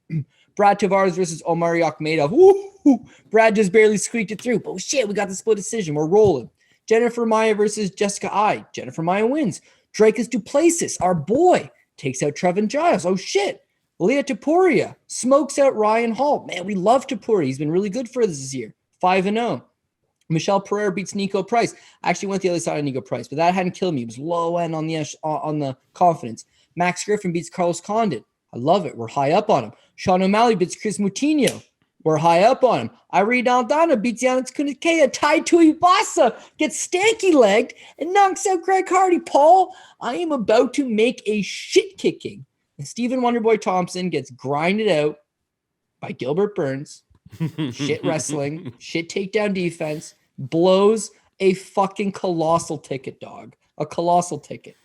Brad Tavares versus Omari Akhmedov. Woo! Brad just barely squeaked it through. But shit, we got the split decision. We're rolling. Jennifer Maia versus Jessica Ai. Jennifer Maia wins. Dracus Duplessis, our boy, takes out Trevin Giles. Oh, shit. Leah Topuria smokes out Ryan Hall. Man, we love Topuria. He's been really good for us this year. 5-0. Michelle Pereira beats Nico Price. I actually went the other side of Nico Price, but that hadn't killed me. It was low end on the confidence. Max Griffin beats Carlos Condit. I love it. We're high up on him. Sean O'Malley beats Chris Moutinho. We're high up on him. Irene Aldana beats Giannis Kunitskaya. Tai Tuivasa gets stanky-legged and knocks out Greg Hardy. Paul, I am about to make a shit-kicking. And Stephen Wonderboy Thompson gets grinded out by Gilbert Burns. Shit wrestling. Shit takedown defense. Blows a fucking colossal ticket, dog. A colossal ticket.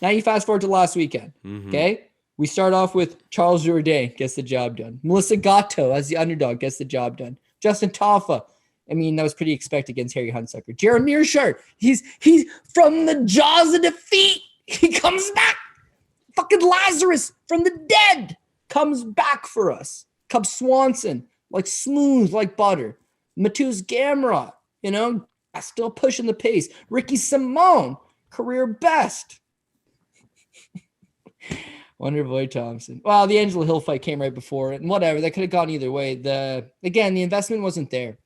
Now you fast forward to last weekend, okay? We start off with Charles Jourdain gets the job done. Melissa Gatto as the underdog gets the job done. Justin Taffa, I mean, that was pretty expected against Harry Hunsucker. Jared Mearshart, he's from the jaws of defeat. He comes back. Fucking Lazarus from the dead comes back for us. Cub Swanson, like smooth like butter. Mateusz Gamrot, still pushing the pace. Ricky Simone, career best. Wonderboy Thompson. Well, the Angela Hill fight came right before it, and whatever. That could have gone either way. The investment wasn't there.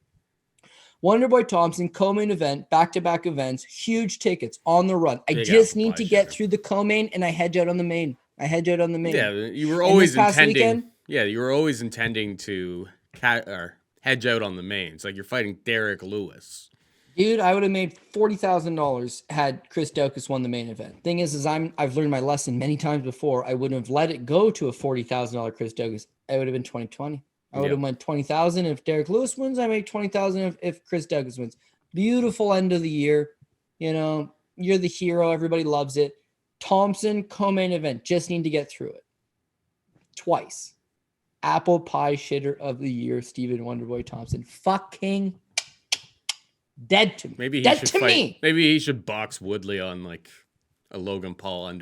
Wonderboy Thompson, co-main event, back-to-back events, huge tickets on the run. I just need to get through the co-main, and I hedge out on the main. Yeah,
you were always intending. You were always intending to hedge out on the main. It's like you're fighting Derek Lewis.
Dude, I would have made $40,000 had Chris Daukaus won the main event. Thing is I've learned my lesson many times before. I wouldn't have let it go to a $40,000 Chris Daukaus. It would have been 2020. I would have won $20,000 if Derek Lewis wins. I make $20,000 if Chris Daukaus wins. Beautiful end of the year. You're the hero. Everybody loves it. Thompson, co-main event. Just need to get through it. Twice. Apple pie shitter of the year, Stephen Wonderboy Thompson. Fucking dead to me.
Maybe he should box Woodley on like a Logan Paul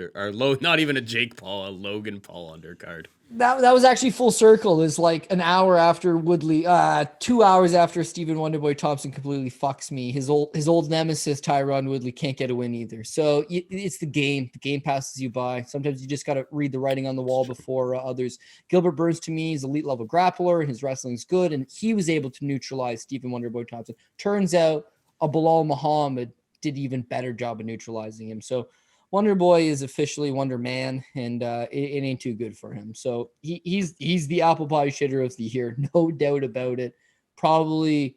not even a Jake Paul, a Logan Paul undercard.
That was actually full circle. Is like an hour after Woodley, 2 hours after Stephen Wonderboy Thompson completely fucks me. His old nemesis Tyron Woodley can't get a win either. So it's the game. The game passes you by. Sometimes you just got to read the writing on the wall before others. Gilbert Burns to me is elite level grappler, and his wrestling's good, and he was able to neutralize Stephen Wonderboy Thompson. Turns out a Bilal Muhammad did even better job of neutralizing him. So Wonderboy is officially Wonder Man, and it ain't too good for him. So he's the apple pie shitter of the year, no doubt about it. Probably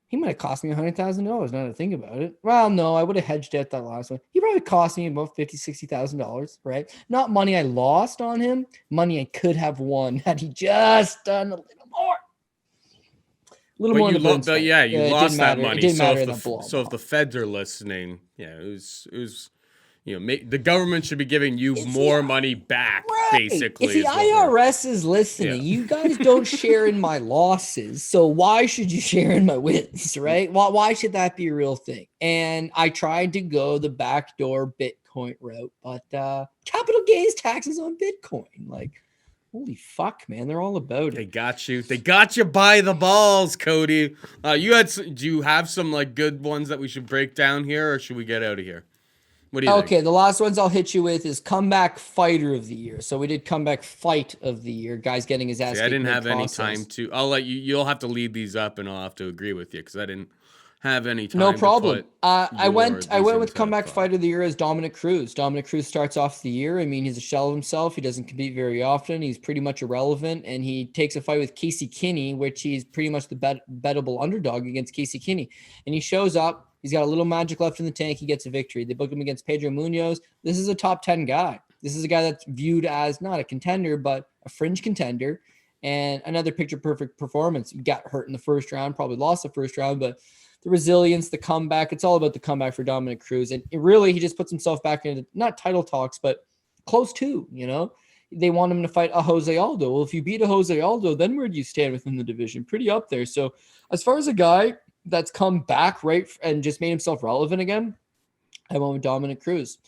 he might have cost me $100,000 now that I think about it. Well, no, I would have hedged out that last one. He probably cost me about $50,000-$60,000, right? Not money I lost on him, money I could have won had he just done a little more.
You lost that money. So if the feds are listening, it was the government should be giving you more money back, basically.
If the IRS is listening, you guys don't share in my losses, so why should you share in my wins, right? Why should that be a real thing? And I tried to go the backdoor Bitcoin route, but capital gains taxes on Bitcoin, like, holy fuck, man, they're all about it.
They got you by the balls, Cody. Do you have some like good ones that we should break down here, or should we get out of here? What do you think?
Okay, the last ones I'll hit you with is comeback fighter of the year. So we did comeback fight of the year. Guys getting his ass kicked.
I didn't have any time to. I'll let you. You'll have to lead these up, and I'll have to agree with you because I didn't have any time.
No problem. I went with comeback fighter of the year as Dominic Cruz. Dominic Cruz starts off the year. I mean, he's a shell of himself. He doesn't compete very often. He's pretty much irrelevant, and he takes a fight with Casey Kinney, which he's pretty much the bettable underdog against Casey Kinney, and he shows up. He's got a little magic left in the tank. He gets a victory. They booked him against Pedro Munoz. This is a top 10 guy. This is a guy that's viewed as not a contender, but a fringe contender. And another picture-perfect performance. He got hurt in the first round, probably lost the first round, but the resilience, the comeback, it's all about the comeback for Dominic Cruz. And he just puts himself back into not title talks, but close to, They want him to fight a Jose Aldo. Well, if you beat a Jose Aldo, then where do you stand within the division? Pretty up there. So as far as a guy that's come back right and just made himself relevant again, I went with Dominic Cruz.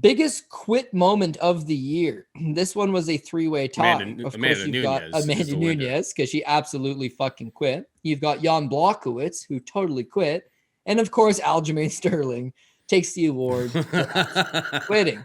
Biggest quit moment of the year. This one was a three-way tie. Of course, you've got Amanda Nunes because she absolutely fucking quit. You've got Jan Blachowicz, who totally quit. And of course, Aljamain Sterling takes the award for quitting.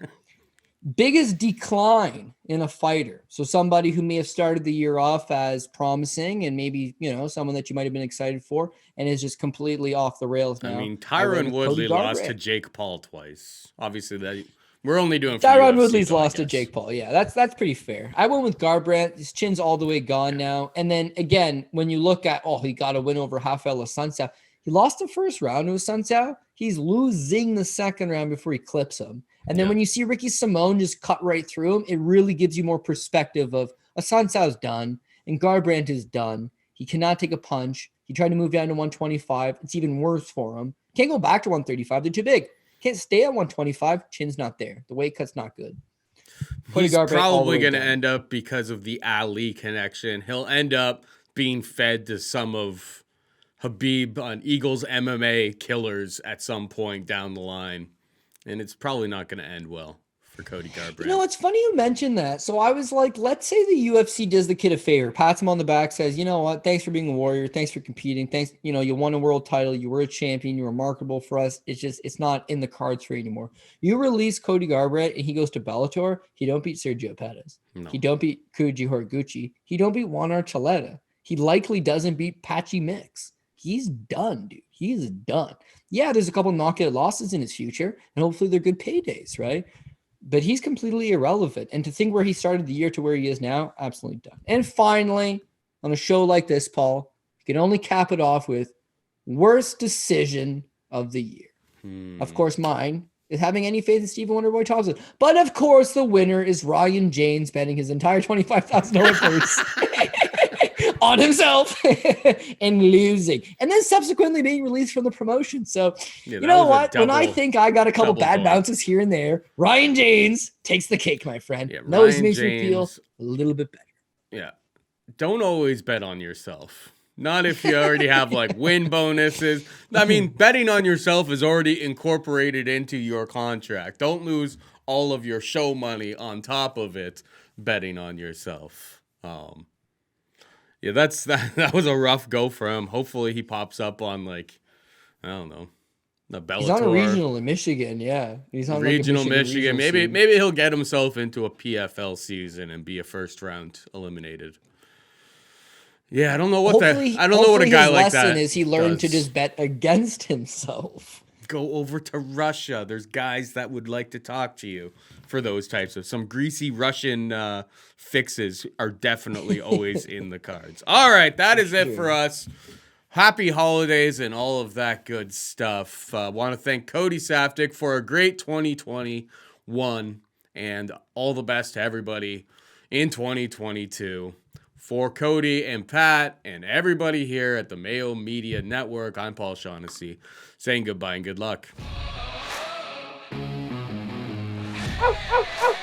biggest decline in a fighter. So somebody who may have started the year off as promising and maybe, someone that you might have been excited for and is just completely off the rails now.
I mean, Tyron Woodley lost to Jake Paul twice. Obviously, that we're only doing
Tyron Woodley's lost to Jake Paul. Yeah, that's pretty fair. I went with Garbrandt. His chin's all the way gone now. And then again, when you look at, he got a win over Rafael Assunção. He lost the first round to Assunção. He's losing the second round before he clips him. And then when you see Ricky Simón just cut right through him, it really gives you more perspective of Assunção's done and Garbrandt is done. He cannot take a punch. He tried to move down to 125. It's even worse for him. Can't go back to 135. They're too big. Can't stay at 125. Chin's not there. The weight cut's not good.
He's probably going to end up, because of the Ali connection, he'll end up being fed to some of Khabib on Eagles MMA killers at some point down the line. And it's probably not going to end well for Cody Garbrandt.
It's funny you mentioned that. So I was like, let's say the UFC does the kid a favor, pats him on the back, says, you know what, thanks for being a warrior. Thanks for competing. Thanks. You won a world title. You were a champion. You were remarkable for us. It's not in the cards for you anymore. You release Cody Garbrandt and he goes to Bellator. He don't beat Sergio Pettis. No. He don't beat Kuji Horiguchi. He don't beat Juan Archuleta. He likely doesn't beat Patchy Mix. He's done, dude. He's done. Yeah, there's a couple knockout losses in his future, and hopefully they're good paydays, right? But he's completely irrelevant. And to think where he started the year to where he is now, absolutely done. And finally, on a show like this, Paul, you can only cap it off with worst decision of the year. Of course, mine is having any faith in Stephen Wonderboy Thompson. But of course, the winner is Ryan James betting his entire $25,000 purse on himself and losing, and then subsequently being released from the promotion. So you know what? When I think I got a couple bad bounces here and there, Ryan James takes the cake, my friend. Yeah, always makes me feel a little bit better.
Yeah. Don't always bet on yourself. Not if you already have win bonuses. I mean, betting on yourself is already incorporated into your contract. Don't lose all of your show money on top of it betting on yourself. Yeah, that was a rough go for him. Hopefully he pops up on I don't know, the Bellator.
He's on a regional in Michigan, yeah. He's on
regional Michigan. Maybe he'll get himself into a PFL season and be a first round eliminated. Yeah, I don't know what what a guy like that
lesson is. He learned to just bet against himself.
Go over to Russia. There's guys that would like to talk to you for those types of some greasy Russian fixes are definitely always in the cards. All right, that is it for us. Happy holidays and all of that good stuff. Want to thank Cody Saftik for a great 2021 and all the best to everybody in 2022. For Cody and Pat and everybody here at the Mayo Media Network, I'm Paul Shaughnessy saying goodbye and good luck. Ow, ow, ow.